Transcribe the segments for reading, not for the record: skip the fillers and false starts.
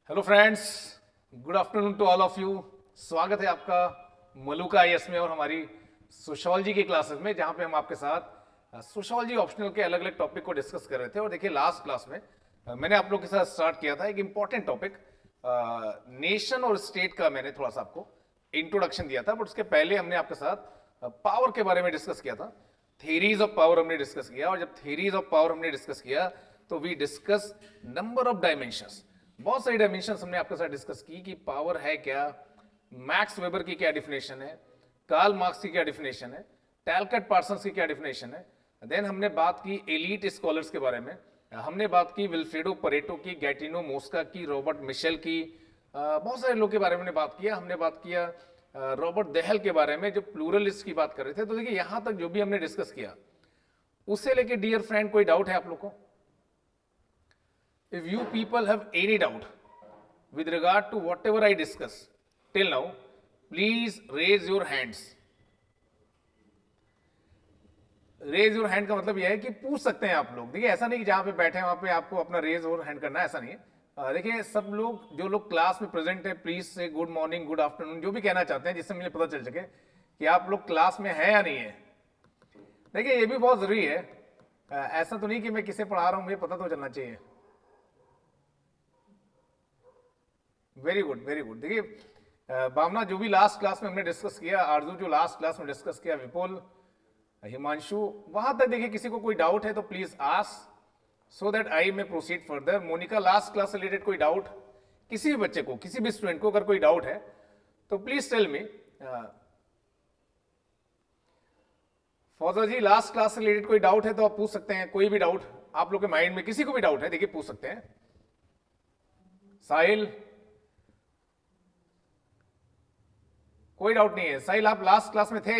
Hello friends, good afternoon to all of you. स्वागत है आपका मलुका आईएएस में और हमारी सोशियोलॉजी की क्लासेस में, जहां पे हम आपके साथ सोशियोलॉजी ऑप्शनल के अलग अलग टॉपिक को डिस्कस कर रहे थे। और देखिए, लास्ट क्लास में मैंने आप लोग के साथ स्टार्ट किया था एक इंपॉर्टेंट टॉपिक, नेशन और स्टेट का। मैंने थोड़ा सा आपको इंट्रोडक्शन दिया था, बट उसके पहले हमने आपके साथ पावर के बारे में डिस्कस किया था। थेरीज ऑफ पावर हमने डिस्कस किया, और जब थेरीज ऑफ पावर हमने डिस्कस किया तो we discuss number of dimensions. बहुत सारी डायमेंशंस हमने आपके साथ डिस्कस की कि पावर है क्या, मैक्स वेबर की क्या डिफिनेशन है, कार्ल मार्क्स की क्या डिफिनेशन है, टैलकट पार्सन्स की क्या डिफिनेशन है। देन हमने बात की एलीट स्कॉलर्स के बारे में, हमने बात की विल्फ्रेडो परेटो की, गैटिनो मोस्का की, रॉबर्ट मिशेल की, बहुत सारे लोग के बारे में बात किया। हमने बात किया रॉबर्ट देहल के बारे में, जो प्लूरलिस्ट की बात कर रहे थे। तो देखिए, यहां तक जो भी हमने डिस्कस किया उससे लेके डियर फ्रेंड कोई डाउट है आप लोग को? If you people have any doubt with regard to whatever I discussed till now, please raise your hands. Raise your hand का मतलब यह है कि पूछ सकते हैं आप लोग। देखिए, ऐसा नहीं कि जहां पे बैठे हैं वहां पे आपको अपना रेज और हैंड करना है, ऐसा नहीं है। देखिए, सब लोग जो लोग क्लास में प्रेजेंट है, प्लीज से गुड मॉर्निंग, गुड आफ्टरनून, जो भी कहना चाहते हैं, जिससे मुझे पता चल सके कि आप लोग क्लास में हैं या नहीं है। देखिए, ये भी बहुत जरूरी है। ऐसा तो नहीं कि मैं किसे पढ़ा रहा हूं, मुझे पता तो चलना चाहिए। Very good, very good. देखिए, भावना, जो भी लास्ट क्लास में हमने डिस्कस किया, आरजू जो लास्ट क्लास में डिस्कस किया, विपुल, हिमांशु, वहां तक देखिए किसी को कोई डाउट है तो please ask so that I may proceed further. Monica, last class से रिलेटेड कोई डाउट? किसी भी बच्चे को, किसी भी स्टूडेंट को अगर कोई डाउट है तो please tell me. Fauja ji, last class से रिलेटेड कोई डाउट है तो आप पूछ सकते हैं। कोई भी डाउट आप लोग के माइंड में, किसी को भी डाउट है, देखिए पूछ सकते हैं। साहिल, कोई डाउट नहीं है। साहिल, आप लास्ट क्लास में थे?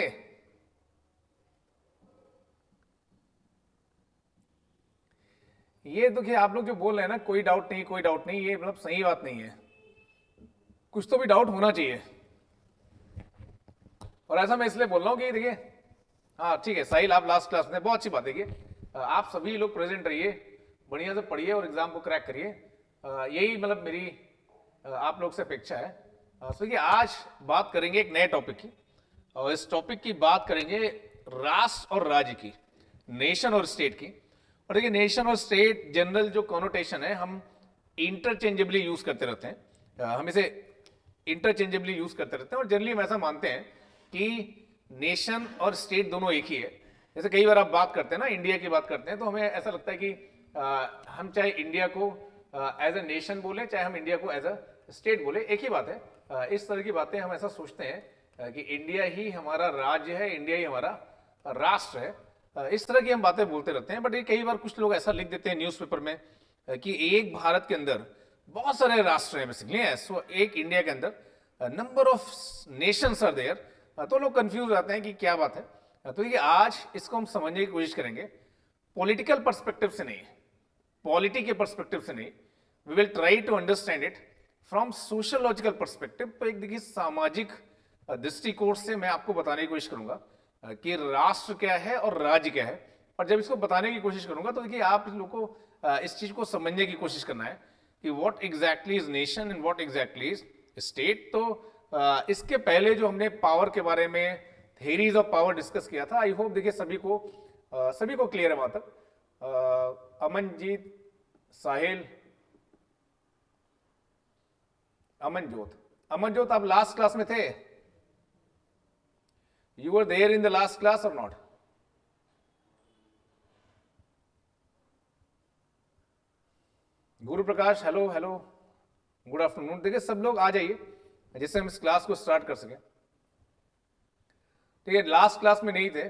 ये देखिए, आप लोग जो बोल रहे हैं ना, कोई डाउट नहीं, कोई डाउट नहीं, ये मतलब सही बात नहीं है। कुछ तो भी डाउट होना चाहिए। और ऐसा मैं इसलिए बोल रहा हूं कि देखिए, हाँ ठीक है साहिल, आप लास्ट क्लास में, बहुत अच्छी बात है। देखिए, आप सभी लोग प्रेजेंट रहिए, बढ़िया से पढ़िए और एग्जाम को क्रैक करिए। यही मतलब मेरी आप लोग से अपेक्षा है। तो देखिए, आज बात करेंगे एक नए टॉपिक की, और इस टॉपिक की बात करेंगे राष्ट्र और राज्य की, नेशन और स्टेट की। और देखिए, नेशन और स्टेट जनरल जो कॉनोटेशन है, हम इंटरचेंजेबली यूज करते रहते हैं। हम इसे इंटरचेंजेबली यूज करते रहते हैं, और जनरली हम ऐसा मानते हैं कि नेशन और स्टेट दोनों एक ही है। जैसे कई बार आप बात करते हैं ना, इंडिया की बात करते हैं, तो हमें ऐसा लगता है कि हम चाहे इंडिया को एज ए नेशन बोले, चाहे हम इंडिया को एज अ स्टेट बोले, एक ही बात है। इस तरह की बातें हम ऐसा सोचते हैं कि इंडिया ही हमारा राज्य है, इंडिया ही हमारा राष्ट्र है। इस तरह की हम बातें बोलते रहते हैं। बट ये कई बार कुछ लोग ऐसा लिख देते हैं न्यूज़पेपर में कि एक भारत के अंदर बहुत सारे राष्ट्र हैं बेसिकली, सो एक इंडिया के अंदर number of nations are there. तो लोग कंफ्यूज रहते हैं कि क्या बात है। तो ये आज इसको हम समझने की कोशिश करेंगे, पॉलिटिकल पर्सपेक्टिव से नहीं, पॉलिटी के पर्सपेक्टिव से नहीं। We will try to understand it from sociological perspective. तो एक देखिए, सामाजिक दृष्टिकोण से मैं आपको बताने की कोशिश करूंगा कि राष्ट्र क्या है और राज्य क्या है। और जब इसको बताने की कोशिश करूंगा तो देखिए, आप लोग को इस चीज को समझने की कोशिश करना है कि what exactly is nation and what exactly is state. तो इसके पहले जो हमने पावर के बारे में, थेरीज ऑफ पावर डिस्कस किया था, आई होप देखिए सभी को क्लियर है वहां तक। अमनजीत, साहिल, अमनजोत, आप लास्ट क्लास में थे? You were there in the last class और not? Guru Prakash, hello hello, good afternoon. देखिए, सब लोग आ जाइए जिससे हम इस क्लास को स्टार्ट कर सकें। ठीक है, लास्ट क्लास में नहीं थे,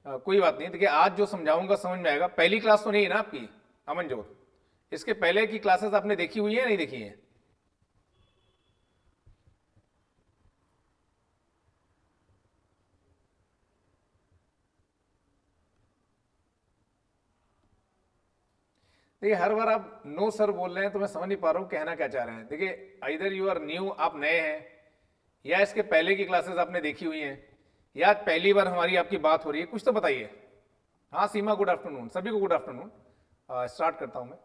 कोई बात नहीं। देखिए, आज जो समझाऊंगा समझ में आएगा। पहली क्लास तो नहीं है ना आपकी अमनजोत? इसके पहले की क्लासेस आपने देखी हुई है, नहीं देखी है? देखिए, हर बार आप नो सर बोल रहे हैं तो मैं समझ नहीं पा रहा हूं कहना क्या चाह रहे हैं। देखिए, आइदर यू आर न्यू, आप नए हैं, या इसके पहले की क्लासेस आपने देखी हुई हैं, या पहली बार हमारी आपकी बात हो रही है, कुछ तो बताइए। हाँ सीमा, गुड आफ्टरनून, सभी को गुड आफ्टरनून। स्टार्ट करता हूं मैं।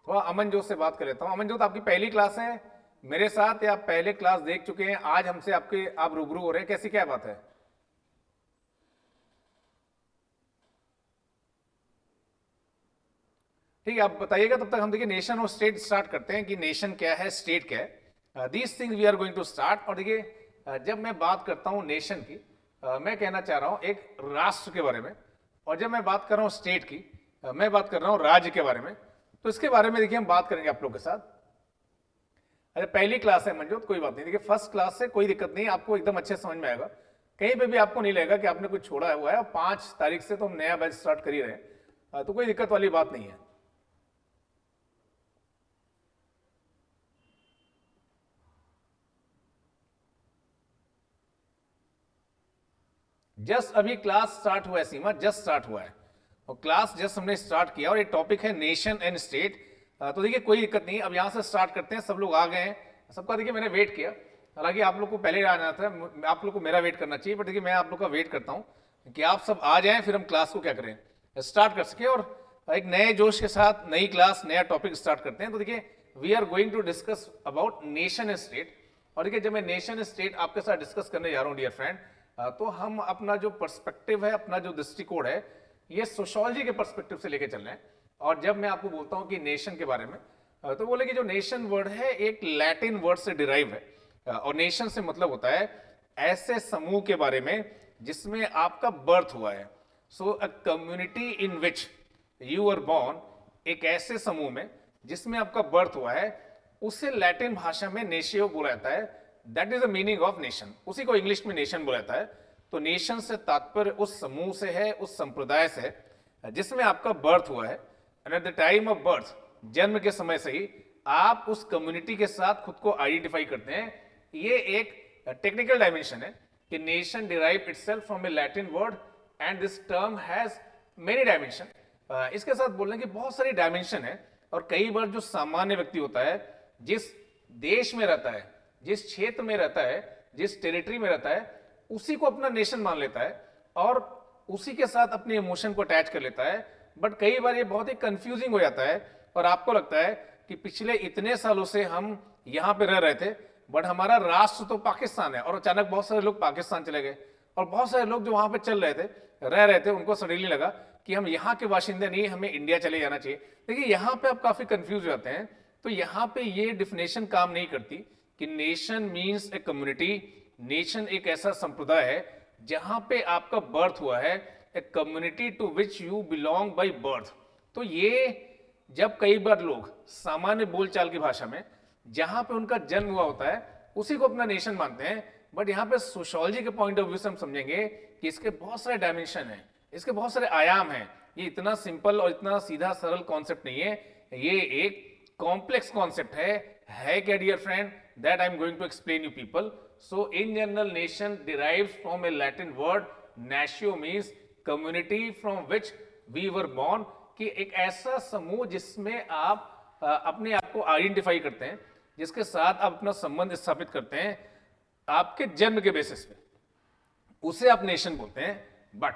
थोड़ा अमनजोत से बात कर लेता हूँ। अमनजोत, आपकी पहली क्लास है मेरे साथ या आप पहले क्लास देख चुके हैं, आज हमसे आप रूबरू हो रहे हैं, कैसी क्या बात है? ठीक है, आप बताइएगा, तब तक हम देखिए नेशन और स्टेट स्टार्ट करते हैं कि नेशन क्या है, स्टेट क्या है। These things we are going to start. और देखिए जब मैं बात करता हूं नेशन की, मैं कहना चाह रहा हूं एक राष्ट्र के बारे में, और जब मैं बात कर रहा हूं स्टेट की, मैं बात कर रहा हूं राज्य के बारे में। तो इसके बारे में देखिए हम बात करेंगे आप लोग के साथ। अरे पहली क्लास है मंजूत, कोई बात नहीं, देखिए फर्स्ट क्लास से कोई दिक्कत नहीं, आपको एकदम अच्छे समझ में आएगा, कहीं पे भी आपको नहीं लगेगा कि आपने कुछ छोड़ा हुआ है। और 5 तारीख से तो हम नया बैच स्टार्ट कर ही रहे हैं, तो कोई दिक्कत वाली बात नहीं है। जस्ट अभी क्लास स्टार्ट हुआ है सीमा, जस्ट स्टार्ट हुआ है, और क्लास जस्ट हमने स्टार्ट किया, और ये टॉपिक है नेशन एंड स्टेट। तो देखिए कोई दिक्कत नहीं, अब यहां से स्टार्ट करते हैं। सब लोग आ गए हैं, सबका देखिए मैंने वेट किया, हालांकि आप लोग को पहले आना था, आप लोग को मेरा वेट करना चाहिए, बट देखिए मैं आप लोग का वेट करता हूं कि आप सब आ जाएं, फिर हम क्लास को क्या करें, स्टार्ट कर सके, और एक नए जोश के साथ नई क्लास, नया टॉपिक स्टार्ट करते हैं। तो देखिए we are going to discuss about nation and state. और देखिए जब मैं नेशन स्टेट आपके साथ डिस्कस करने जा रहा हूं डियर फ्रेंड, तो हम अपना जो पर्सपेक्टिव है, अपना जो दृष्टिकोण है, ये सोशोलॉजी के पर्सपेक्टिव से लेके चल रहे हैं। और जब मैं आपको बोलता हूं कि नेशन के बारे में, तो बोले कि जो नेशन वर्ड है एक लैटिन वर्ड से डिराइव है, और नेशन से मतलब होता है ऐसे समूह के बारे में जिसमें आपका बर्थ हुआ है। So a community in which you are born, एक ऐसे समूह में जिसमें आपका बर्थ हुआ है, उसे लैटिन भाषा में नेशियो बोला जाता है। That is the meaning of nation, उसी को इंग्लिश में नेशन बोला जाता है। तो नेशन से तात्पर्य उस समूह से है, उस संप्रदाय से है जिसमें आपका बर्थ हुआ है। And at the time of birth, जन्म के समय से ही आप उस कम्युनिटी के साथ खुद को आइडेंटिफाई करते हैं। ये एक टेक्निकल डायमेंशन है कि nation derive itself from a Latin word, and this term has many dimension. इसके साथ बोलने की बहुत सारी डायमेंशन है, और कई बार जो सामान्य व्यक्ति होता है, जिस देश में रहता है, जिस क्षेत्र में रहता है, जिस टेरिटरी में रहता है, उसी को अपना नेशन मान लेता है, और उसी के साथ अपने इमोशन को अटैच कर लेता है। बट कई बार ये बहुत ही कंफ्यूजिंग हो जाता है, और आपको लगता है कि पिछले इतने सालों से हम यहां पे रह रहे थे, बट हमारा राष्ट्र तो पाकिस्तान है, और अचानक बहुत सारे लोग पाकिस्तान चले गए, और बहुत सारे लोग जो वहां पे चल रहे थे, रह रहे थे, उनको सडनली लगा कि हम यहाँ के बाशिंदे नहीं, हमें इंडिया चले जाना चाहिए। देखिए यहाँ पे आप काफी कंफ्यूज हो जाते हैं। तो यहाँ पे ये डिफिनेशन काम नहीं करती कि nation means a community. Nation एक ऐसा संप्रदाय है जहां पे आपका बर्थ हुआ है, a community to which you belong by birth. तो ये जब कई बार लोग सामान्य बोलचाल की भाषा में जहां पे उनका जन्म हुआ होता है, उसी को अपना नेशन मानते हैं। बट यहाँ पे सोशोलॉजी के पॉइंट ऑफ व्यू से हम समझेंगे कि इसके बहुत सारे डायमेंशन हैं, इसके बहुत सारे आयाम हैं। ये इतना सिंपल और इतना सीधा सरल कॉन्सेप्ट नहीं है, ये एक कॉम्प्लेक्स कॉन्सेप्ट है क्या dear friend? That I am going to explain you people. So in general nation derives from a Latin word natio, means community from which we were born, कि एक ऐसा समूह जिसमें आप अपने आप को आइडेंटिफाई करते हैं, जिसके साथ आप अपना संबंध स्थापित करते हैं आपके जन्म के बेसिस पे, उसे आप नेशन बोलते हैं। But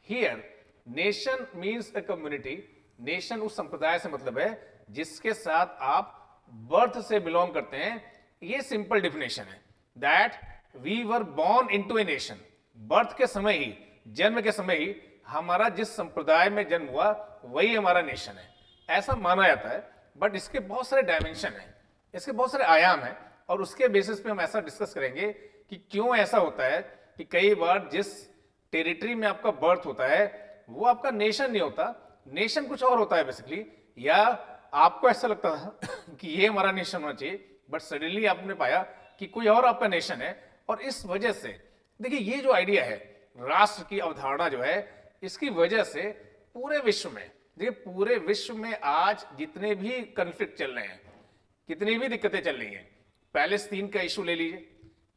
here nation means a community. Nation उस संप्रदाय से मतलब है जिसके साथ आप बर्थ से बिलोंग करते हैं। ये सिंपल डिफिनेशन है that we were born into a nation. Birth के समय ही, जन्म के समय ही हमारा जिस संप्रदाय में जन्म हुआ वही हमारा नेशन है, ऐसा माना जाता है। बट इसके बहुत सारे डायमेंशन हैं, इसके बहुत सारे आयाम हैं, और उसके बेसिस पे हम ऐसा डिस्कस करेंगे कि क्यों ऐसा होता है कि कई बार जिस टेरिटरी में आपका बर्थ होता है वो आपका नेशन नहीं होता, नेशन कुछ और होता है बेसिकली। या आपको ऐसा लगता था कि ये हमारा नेशन होना चाहिए, बट सडनली आपने पाया कि कोई और आपका नेशन है। और इस वजह से देखिए ये जो आइडिया है, राष्ट्र की अवधारणा जो है, इसकी वजह से पूरे विश्व में, देखिए पूरे विश्व में आज जितने भी कन्फ्लिक्ट चल रहे हैं, कितनी भी दिक्कतें चल रही हैं, पैलेस्तीन का इशू ले लीजिए,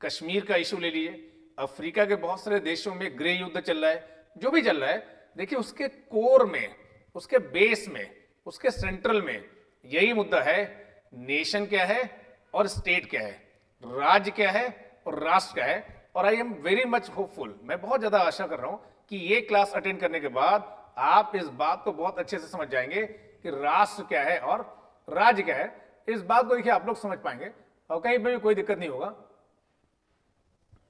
कश्मीर का इशू ले लीजिए, अफ्रीका के बहुत सारे देशों में गृह युद्ध चल रहा है, जो भी चल रहा है, देखिए उसके कोर में, उसके बेस में, उसके सेंट्रल में यही मुद्दा है, नेशन क्या है और स्टेट क्या है, राज्य क्या है और राष्ट्र क्या है। और I am very much hopeful, मैं बहुत ज्यादा आशा कर रहा हूं कि ये क्लास अटेंड करने के बाद आप इस बात को बहुत अच्छे से समझ जाएंगे कि राष्ट्र क्या है और राज्य क्या है, इस बात को देखिए आप लोग समझ पाएंगे और कहीं पे भी कोई दिक्कत नहीं होगा,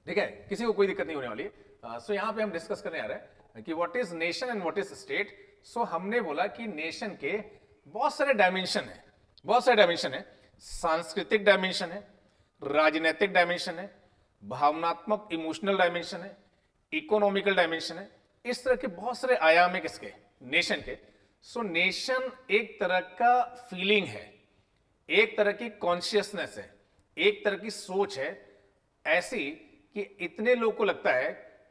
ठीक है, किसी को कोई दिक्कत नहीं होने वाली। सो यहां पे हम डिस्कस करने आ रहे हैं कि what is nation and what is state. So हमने बोला कि नेशन के बहुत सारे डायमेंशन है, बहुत सारे डायमेंशन है, सांस्कृतिक डायमेंशन है, राजनीतिक डायमेंशन है, भावनात्मक इमोशनल डायमेंशन है, इकोनॉमिकल डायमेंशन है, इस तरह के बहुत सारे आयाम है किसके, नेशन के। सो नेशन एक तरह का फीलिंग है, एक तरह की कॉन्शियसनेस है, एक तरह की सोच है ऐसी कि इतने लोग को लगता है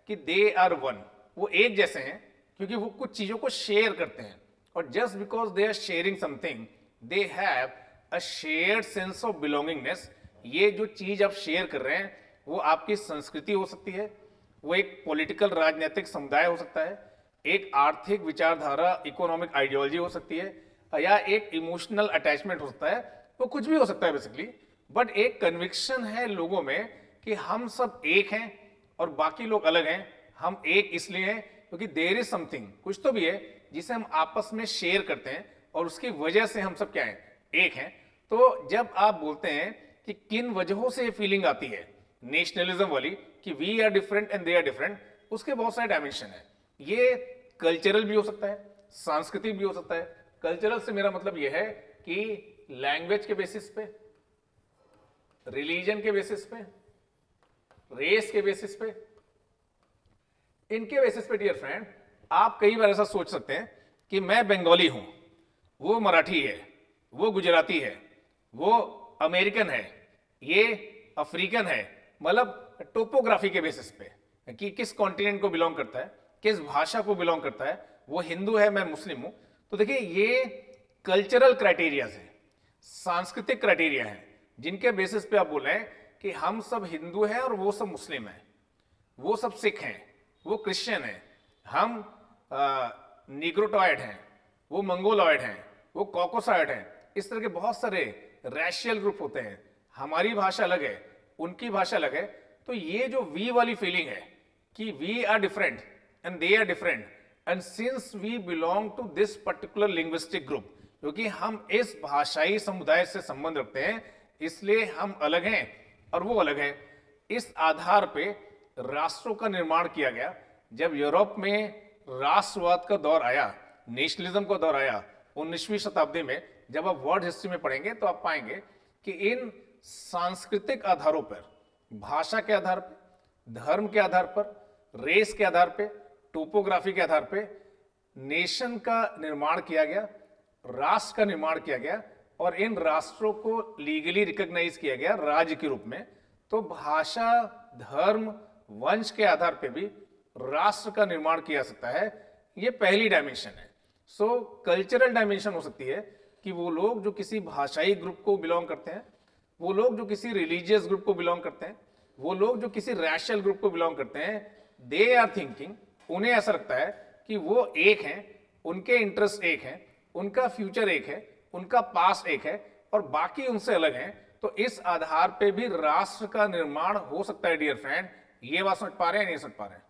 कि दे आर वन, वो एक जैसे हैं क्योंकि वो कुछ चीजों को शेयर करते हैं, और just because they are sharing something they have a shared sense of belongingness. ये जो चीज आप शेयर कर रहे हैं वो आपकी संस्कृति हो सकती है, वो एक पॉलिटिकल राजनीतिक समुदाय हो सकता है, एक आर्थिक विचारधारा इकोनॉमिक आइडियोलॉजी हो सकती है, या एक इमोशनल अटैचमेंट हो सकता है, वो कुछ भी हो सकता है बेसिकली। बट एक कन्विक्शन है लोगों में कि हम सब एक हैं और बाकी लोग अलग हैं। हम एक इसलिए हैं क्योंकि देयर इज समथिंग, कुछ तो भी है जिसे हम आपस में शेयर करते हैं और उसकी वजह से हम सब क्या हैं, एक हैं। तो जब आप बोलते हैं कि किन वजहों से ये फीलिंग आती है नेशनलिज्म वाली कि we are different and they are different, उसके बहुत सारे डायमेंशन है। ये कल्चरल भी हो सकता है, सांस्कृतिक भी हो सकता है। कल्चरल से मेरा मतलब यह है कि लैंग्वेज के बेसिस पे, रिलीजन के बेसिस पे, रेस के बेसिस पे, इनके बेसिस पे डियर फ्रेंड आप कई बार ऐसा सोच सकते हैं कि मैं बंगाली हूं, वो मराठी है, वो गुजराती है, वो अमेरिकन है, ये अफ्रीकन है, मतलब टोपोग्राफी के बेसिस पे कि किस कॉन्टिनेंट को बिलोंग करता है, किस भाषा को बिलोंग करता है, वो हिंदू है, मैं मुस्लिम हूं। तो देखिए ये कल्चरल क्राइटेरिया है, सांस्कृतिक क्राइटेरिया है, जिनके बेसिस पे आप बोल रहे हैं कि हम सब हिंदू हैं और वो सब मुस्लिम हैं, वो सब सिख हैं, वो क्रिश्चियन हैं, हम निग्रोटॉयड हैं, वो मंगोलॉयड हैं, वो कॉकोसॉयड हैं। इस तरह के बहुत सारे रैशियल ग्रुप होते हैं, हमारी भाषा अलग है, उनकी भाषा अलग है। तो ये जो वी वाली फीलिंग है कि we are different and they are different and since we belong to this particular linguistic group, क्योंकि हम इस भाषाई समुदाय से संबंध रखते हैं इसलिए हम अलग हैं और वो अलग है। इस आधार पे राष्ट्रों का निर्माण किया गया। जब यूरोप में राष्ट्रवाद का दौर आया, नेशनलिज्म का दौर आया 19वीं शताब्दी में, जब आप वर्ल्ड हिस्ट्री में पढ़ेंगे तो आप पाएंगे कि इन सांस्कृतिक आधारों पर, भाषा के आधार पर, धर्म के आधार पर, रेस के आधार पर, टोपोग्राफी के आधार पर नेशन का निर्माण किया गया, राष्ट्र का निर्माण किया गया और इन राष्ट्रों को लीगली रिकॉग्नाइज किया गया राज्य के रूप में। तो भाषा, धर्म, वंश के आधार पे भी राष्ट्र का निर्माण किया सकता है। ये पहली डायमेंशन है। सो कल्चरल डायमेंशन हो सकती है कि वो लोग जो किसी भाषाई ग्रुप को बिलोंग करते हैं, वो लोग जो किसी रिलीजियस ग्रुप को बिलोंग करते हैं, वो लोग जो किसी रैशनल ग्रुप को बिलोंग करते हैं, दे आर थिंकिंग, उन्हें ऐसा लगता है कि वो एक हैं, उनके इंटरेस्ट एक हैं, उनका फ्यूचर एक है, उनका पास्ट एक है और बाकी उनसे अलग हैं। तो इस आधार पे भी राष्ट्र का निर्माण हो सकता है डियर फ्रेंड। ये बात समझ पा रहे हैं, नहीं समझ पा रहे हैं?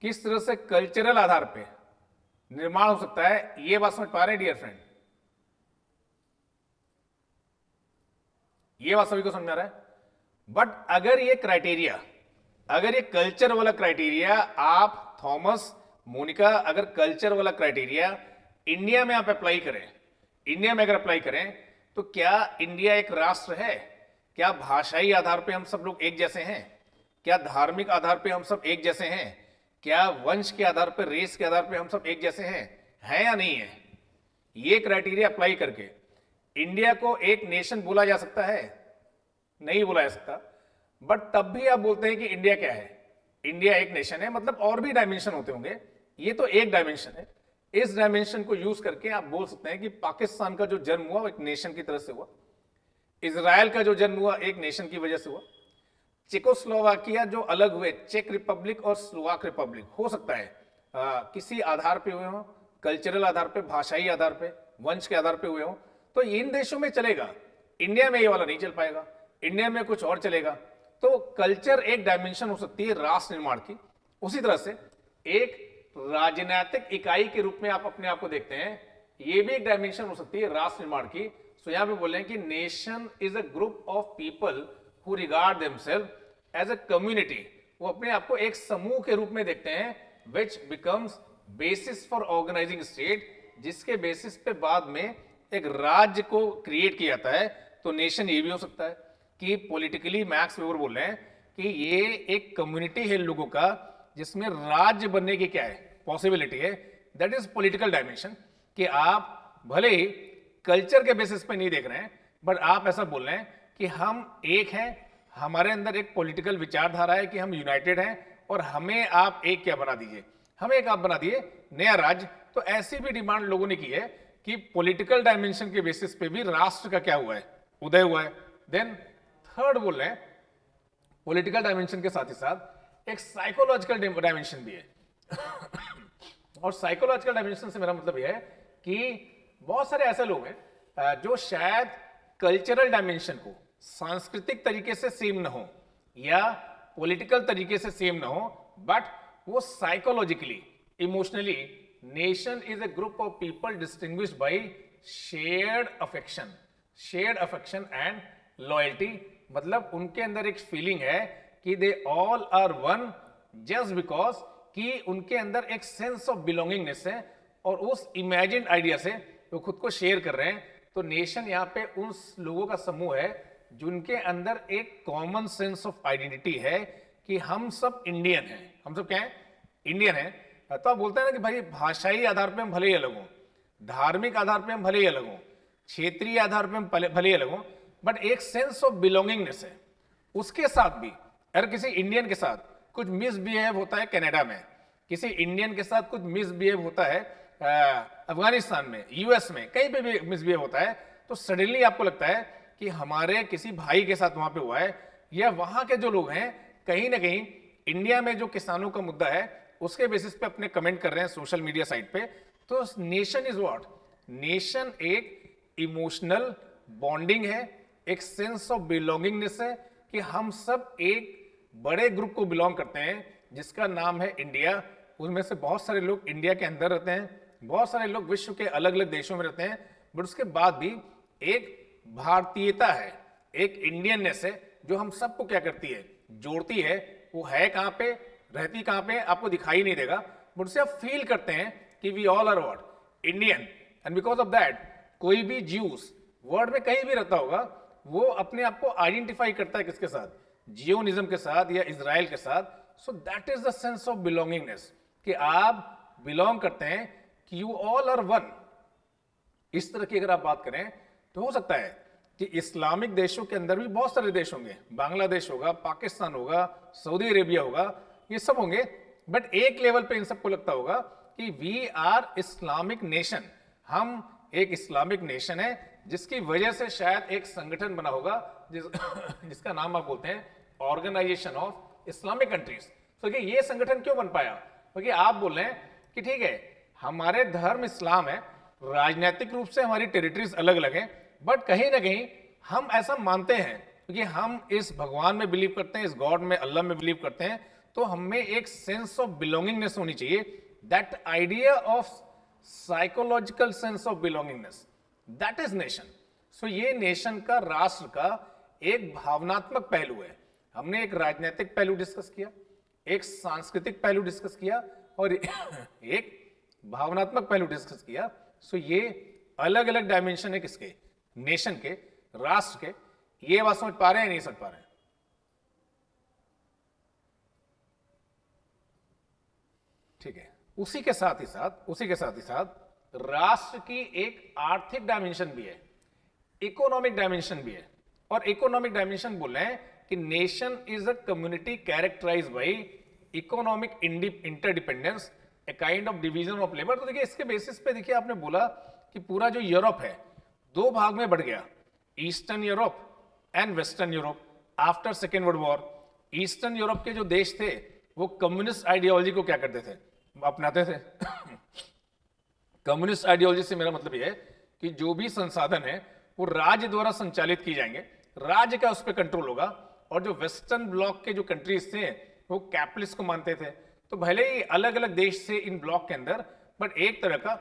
किस तरह से कल्चरल आधार पे निर्माण हो सकता है, ये बात समझ पा रहे हैं डियर फ्रेंड? ये बात सभी को समझ आ रहा है? बट अगर ये क्राइटेरिया, अगर ये कल्चर वाला क्राइटेरिया आप थॉमस, मोनिका, अगर कल्चर वाला क्राइटेरिया इंडिया में आप अप्लाई करें, इंडिया में अगर अप्लाई करें तो क्या इंडिया एक राष्ट्र है? क्या भाषाई आधार पे हम सब लोग एक जैसे हैं? क्या धार्मिक आधार पे हम सब एक जैसे हैं? क्या वंश के आधार पर, रेस के आधार पे हम सब एक जैसे हैं? है या नहीं है? ये क्राइटेरिया अप्लाई करके इंडिया को एक नेशन बोला जा सकता है? नहीं बोला जा सकता। बट तब भी आप बोलते हैं कि इंडिया क्या है? इंडिया एक नेशन है। मतलब और भी डायमेंशन होते होंगे, ये तो एक डायमेंशन है। इस डायमेंशन को यूज करके आप बोल सकते हैं कि पाकिस्तान का जो जन्म हुआ वो एक नेशन की तरह से हुआ, इजराइल का जो जन्म हुआ एक नेशन की वजह से हुआ, चेकोस्लोवाकिया जो अलग हुए, चेक रिपब्लिक और स्लोवाक रिपब्लिक, हो सकता है किसी आधार पे हुए हो, कल्चरल आधार पे, भाषाई आधार पे, वंश के आधार पे हुए हो। तो इन देशों में चलेगा, इंडिया में ये वाला नहीं चल पाएगा, इंडिया में कुछ और चलेगा। तो कल्चर एक डायमेंशन हो सकती है राष्ट्र निर्माण की। उसी तरह से एक राजनीतिक इकाई के रूप में आप अपने आप को देखते हैं, ये भी एक डायमेंशन हो सकती है राष्ट्र निर्माण की। सो यहां पे बोल रहे हैं कि nation is a group of people who regard themselves as a community. वो अपने आप को एक समूह के रूप में देखते हैं, which becomes basis for organizing state, जिसके बेसिस पे बाद में एक राज्य को क्रिएट किया जाता है। तो नेशन ये भी हो सकता है कि पॉलिटिकली मैक्स वेबर बोल रहे हैं कि ये एक कम्युनिटी है लोगों का जिसमें राज्य बनने की क्या है पॉसिबिलिटी है। दैट इज पॉलिटिकल डायमेंशन, कि आप भले ही कल्चर के बेसिस पे नहीं देख रहे हैं, बट आप ऐसा बोल रहे हैं कि हम एक हैं, हमारे अंदर एक पॉलिटिकल विचारधारा है कि हम यूनाइटेड हैं, और हमें आप एक क्या बना दीजिए, हमें एक आप बना दिए नया राज्य। तो ऐसी भी डिमांड लोगों ने की है कि पॉलिटिकल डायमेंशन के बेसिस पे भी राष्ट्र का क्या हुआ है, उदय हुआ है। देन थर्ड बोल रहे हैं पॉलिटिकल डायमेंशन के साथ ही साथ एक साइकोलॉजिकल डायमेंशन भी है। और साइकोलॉजिकल डायमेंशन से मेरा मतलब यह है कि बहुत सारे ऐसे लोग हैं जो शायद कल्चरल डायमेंशन को सांस्कृतिक तरीके से सेम ना हो या पॉलिटिकल तरीके से सेम ना हो, बट वो psychologically emotionally nation is a group of people distinguished by shared affection and loyalty. मतलब उनके अंदर एक फीलिंग है कि they all are one just because कि उनके अंदर एक सेंस ऑफ बिलोंगिंगनेस है, और उस इमेजिन्ड आइडिया से वो खुद को शेयर कर रहे हैं। तो नेशन यहाँ पे उन लोगों का समूह है जिनके अंदर एक कॉमन सेंस ऑफ आइडेंटिटी है कि हम सब इंडियन हैं। हम सब क्या हैं? इंडियन हैं। तो आप बोलते हैं ना कि भाई भाषाई आधार पे हम भले ही अलग हों, धार्मिक आधार पे हम भले ही अलग हों, क्षेत्रीय आधार पे हम भले ही अलग हों, बट एक सेंस ऑफ बिलोंगिंगनेस है। उसके साथ भी अगर किसी इंडियन के साथ कुछ मिसबिहेव होता है कनाडा में, किसी इंडियन के साथ कुछ मिसबिहेव होता है अफगानिस्तान में, यूएस में, कहीं पे भी मिसबिहेव होता है, तो सडनली आपको लगता है कि हमारे किसी भाई के साथ वहां पे हुआ है, या वहां के जो लोग हैं कहीं ना कहीं इंडिया में जो किसानों का मुद्दा है उसके बेसिस पे अपने कमेंट कर रहे हैं सोशल मीडिया साइट पे। तो नेशन इज व्हाट? नेशन एक इमोशनल बॉन्डिंग है, एक सेंस ऑफ बिलोंगिंगनेस है कि हम सब एक बड़े ग्रुप को बिलोंग करते हैं जिसका नाम है इंडिया। उसमें से बहुत सारे लोग इंडिया के अंदर रहते हैं, बहुत सारे लोग विश्व के अलग अलग देशों में रहते हैं, बट उसके बाद भी एक भारतीयता है, एक इंडियननेस है जो हम सबको क्या करती है, जोड़ती है। वो है कहां पे, रहती कहां पे, आपको दिखाई नहीं देगा, बट उससे आप फील करते हैं कि we all are what? Indian. And because of that कोई भी ज्यूस वर्ल्ड में कहीं भी रहता होगा वो अपने आप को आइडेंटिफाई करता है किसके साथ? जियोनिज्म के साथ या इजराइल के साथ। सो that is the sense of belongingness कि आप बिलोंग करते हैं, कि यू ऑल आर वन। इस तरह की अगर आप बात करें तो हो सकता है कि इस्लामिक देशों के अंदर भी बहुत सारे देश होंगे, बांग्लादेश होगा, पाकिस्तान होगा, सऊदी अरेबिया होगा, ये सब होंगे, बट एक लेवल पे इन सबको लगता होगा कि वी आर इस्लामिक नेशन। हम एक इस्लामिक नेशन है, जिसकी वजह से शायद एक संगठन बना होगा जिसका नाम आप बोलते हैं ऑर्गेनाइजेशन ऑफ इस्लामिक कंट्रीज। तो ये संगठन क्यों बन पाया? क्योंकि आप बोल रहे हैं कि ठीक है हमारे धर्म इस्लाम है, राजनीतिक रूप से हमारी टेरिटरीज अलग अलग हैं, बट कहीं ना कहीं हम ऐसा मानते हैं क्योंकि हम इस भगवान में बिलीव करते हैं, इस गॉड में, अल्लाह में बिलीव करते हैं। तो हमें एक सेंस ऑफ बिलोंगिंगनेस होनी चाहिए, that idea of psychological sense of belongingness, that is nation. So ये नेशन का, राष्ट्र का एक भावनात्मक पहलू है। हमने एक राजनीतिक पहलू डिस्कस किया, एक सांस्कृतिक पहलू डिस्कस किया, और एक भावनात्मक पहलू डिस्कस किया। सो ये अलग अलग डायमेंशन है किसके? नेशन के, राष्ट्र के। ये बात समझ पा रहे हैं, नहीं समझ पा रहे हैं? ठीक है। उसी के साथ ही साथ राष्ट्र की एक आर्थिक डायमेंशन भी है, इकोनॉमिक डायमेंशन भी है। और इकोनॉमिक डायमेंशन बोल रहे हैं कि nation is a community characterize by economic interdependence, a kind of division of labour. तो देखिए इसके बेसिस पे देखिए आपने बोला कि पूरा जो यूरोप है दो भाग में बढ़ गया, eastern Europe and western Europe after second world war. Eastern Europe के जो देश थे वो कम्युनिस्ट आइडियोलॉजी को क्या करते थे? अपनाते थे। कम्युनिस्ट आइडियोलॉजी से मेरा मतलब यह है कि जो भी संसाधन है वो राज्य द्वारा संचालित किए जाएंगे, राज्य का उस पर कंट्रोल होगा। और जो वेस्टर्न ब्लॉक के जो कंट्रीज थे वो कैपिटलिस्ट को मानते थे। तो भले ही अलग अलग देश से इन ब्लॉक के अंदर, बट एक तरह का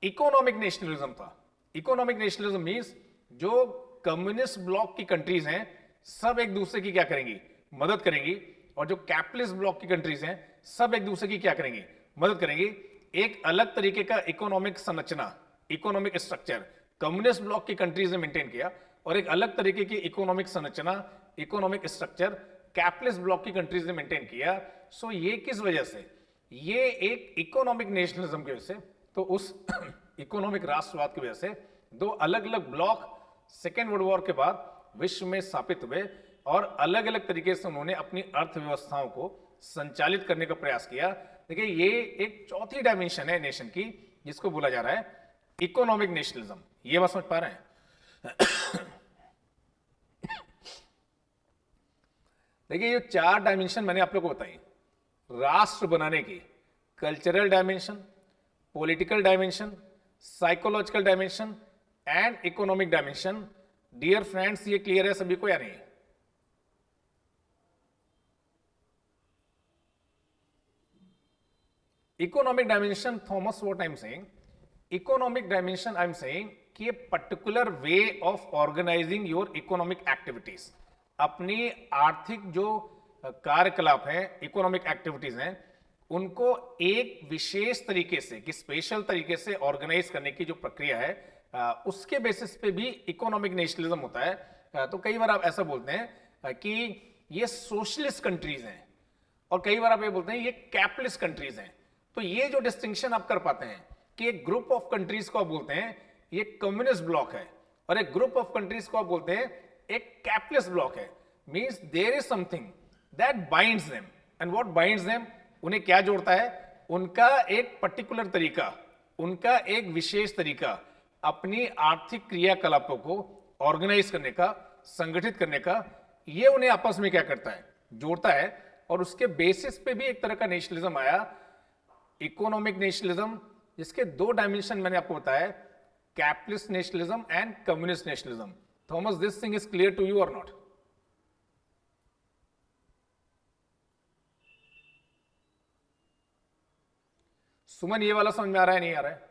इकोनॉमिक नेशनलिज्म था। इकोनॉमिक नेशनलिज्म मींस जो कम्युनिस्ट ब्लॉक की कंट्रीज हैं सब एक दूसरे की क्या करेंगी, मदद करेंगी, और जो कैपिटलिस्ट ब्लॉक की कंट्रीज हैं सब एक दूसरे की क्या करेंगी, मदद करेंगी। एक अलग तरीके का इकोनॉमिक संरचना, इकोनॉमिक स्ट्रक्चर कम्युनिस्ट ब्लॉक की कंट्रीज ने मेंटेन किया, और एक अलग तरीके की इकोनॉमिक संरचना, इकोनॉमिक स्ट्रक्चर कैपिटलिस्ट ब्लॉक की कंट्रीज ने मेंटेन किया। सो ये किस वजह से, ये एक इकोनॉमिक नेशनलिज्म की वजह से, तो उस इकोनॉमिक राष्ट्रवाद की वजह से दो अलग अलग ब्लॉक सेकेंड वर्ल्ड वॉर के बाद विश्व में स्थापित हुए, और अलग अलग तरीके से उन्होंने अपनी अर्थव्यवस्थाओं को संचालित करने का प्रयास किया। देखिए ये एक चौथी डायमेंशन है नेशन की, जिसको बोला जा रहा है इकोनॉमिक नेशनलिज्म। ये बात समझ पा रहे हैं? देखिए ये चार डायमेंशन मैंने आप लोग को बताई राष्ट्र बनाने की, cultural dimension, political dimension, psychological dimension and economic dimension. Dear friends, ये क्लियर है सभी को या नहीं? Economic dimension, Thomas what I am saying, economic dimension I am saying कि particular way of organising your economic activities, अपनी आर्थिक जो कार्यकलाप हैं, इकोनॉमिक एक्टिविटीज हैं, उनको एक विशेष तरीके से, कि स्पेशल तरीके से ऑर्गेनाइज करने की जो प्रक्रिया है, उसके बेसिस पे भी इकोनॉमिक नेशनलिज्म होता है। तो कई बार आप ऐसा बोलते हैं कि ये सोशलिस्ट कंट्रीज हैं, और कई बार आप ये बोलते हैं ये कैपिटलिस्ट कंट्रीज हैं। तो ये जो डिस्टिंक्शन आप कर पाते हैं कि एक ग्रुप ऑफ कंट्रीज को आप बोलते हैं ये कम्युनिस्ट ब्लॉक है, और एक ग्रुप ऑफ कंट्रीज को आप बोलते हैं एक कैपिटलिस्ट ब्लॉक है, means there is something that binds them, and what binds them, उन्हें क्या जोड़ता है, उनका एक पर्टिकुलर तरीका, उनका एक विशेष तरीका अपनी आर्थिक क्रियाकलापों को ऑर्गेनाइज करने का, संगठित करने का, ये उन्हें आपस में क्या करता है, जोड़ता है। और उसके बेसिस पे भी एक तरह का नेशनलिज्म आया, इकोनॉमिक नेशनलिज्म, जिसके दो डायमेंशन मैंने आपको बताया, capitalist nationalism and communist nationalism. Thomas, this thing is clear to you और नॉट? सुमन, ये वाला समझ में आ रहा है, नहीं आ रहा है?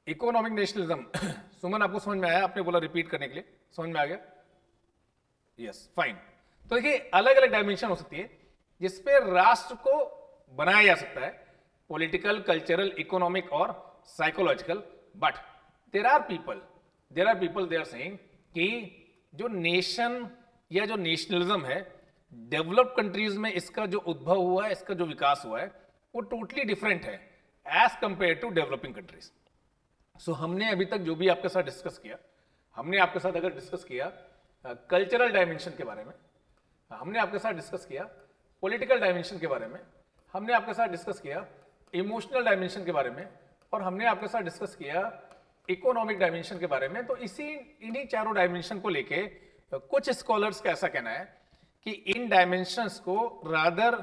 इकोनॉमिक नेशनलिज्म सुमन आपको समझ में आया? आपने बोला रिपीट करने के लिए, समझ में आ गया? Yes, fine. तो देखिए अलग अलग डायमेंशन हो सकती है जिसपे राष्ट्र को बनाया जा सकता है, पॉलिटिकल, कल्चरल, इकोनॉमिक और psychological. But there are people they are saying कि जो नेशन या जो नेशनलिज्म है, डेवलप्ड कंट्रीज में इसका जो उद्भव हुआ है, इसका जो विकास हुआ है, वो टोटली डिफरेंट है as compared to developing countries. So हमने अभी तक जो भी आपके साथ डिस्कस किया, हमने आपके साथ अगर डिस्कस किया कल्चरल डायमेंशन के बारे में, हमने आपके साथ डिस्कस किया पॉलिटिकल डायमेंशन के बारे में, हमने आपके साथ डिस्कस किया इमोशनल डायमेंशन के बारे में, और हमने आपके साथ डिस्कस किया इकोनॉमिक डायमेंशन के बारे में। तो इन्हीं चारों डायमेंशन को लेके कुछ स्कॉलर्स का ऐसा कहना है कि इन डायमेंशंस को रादर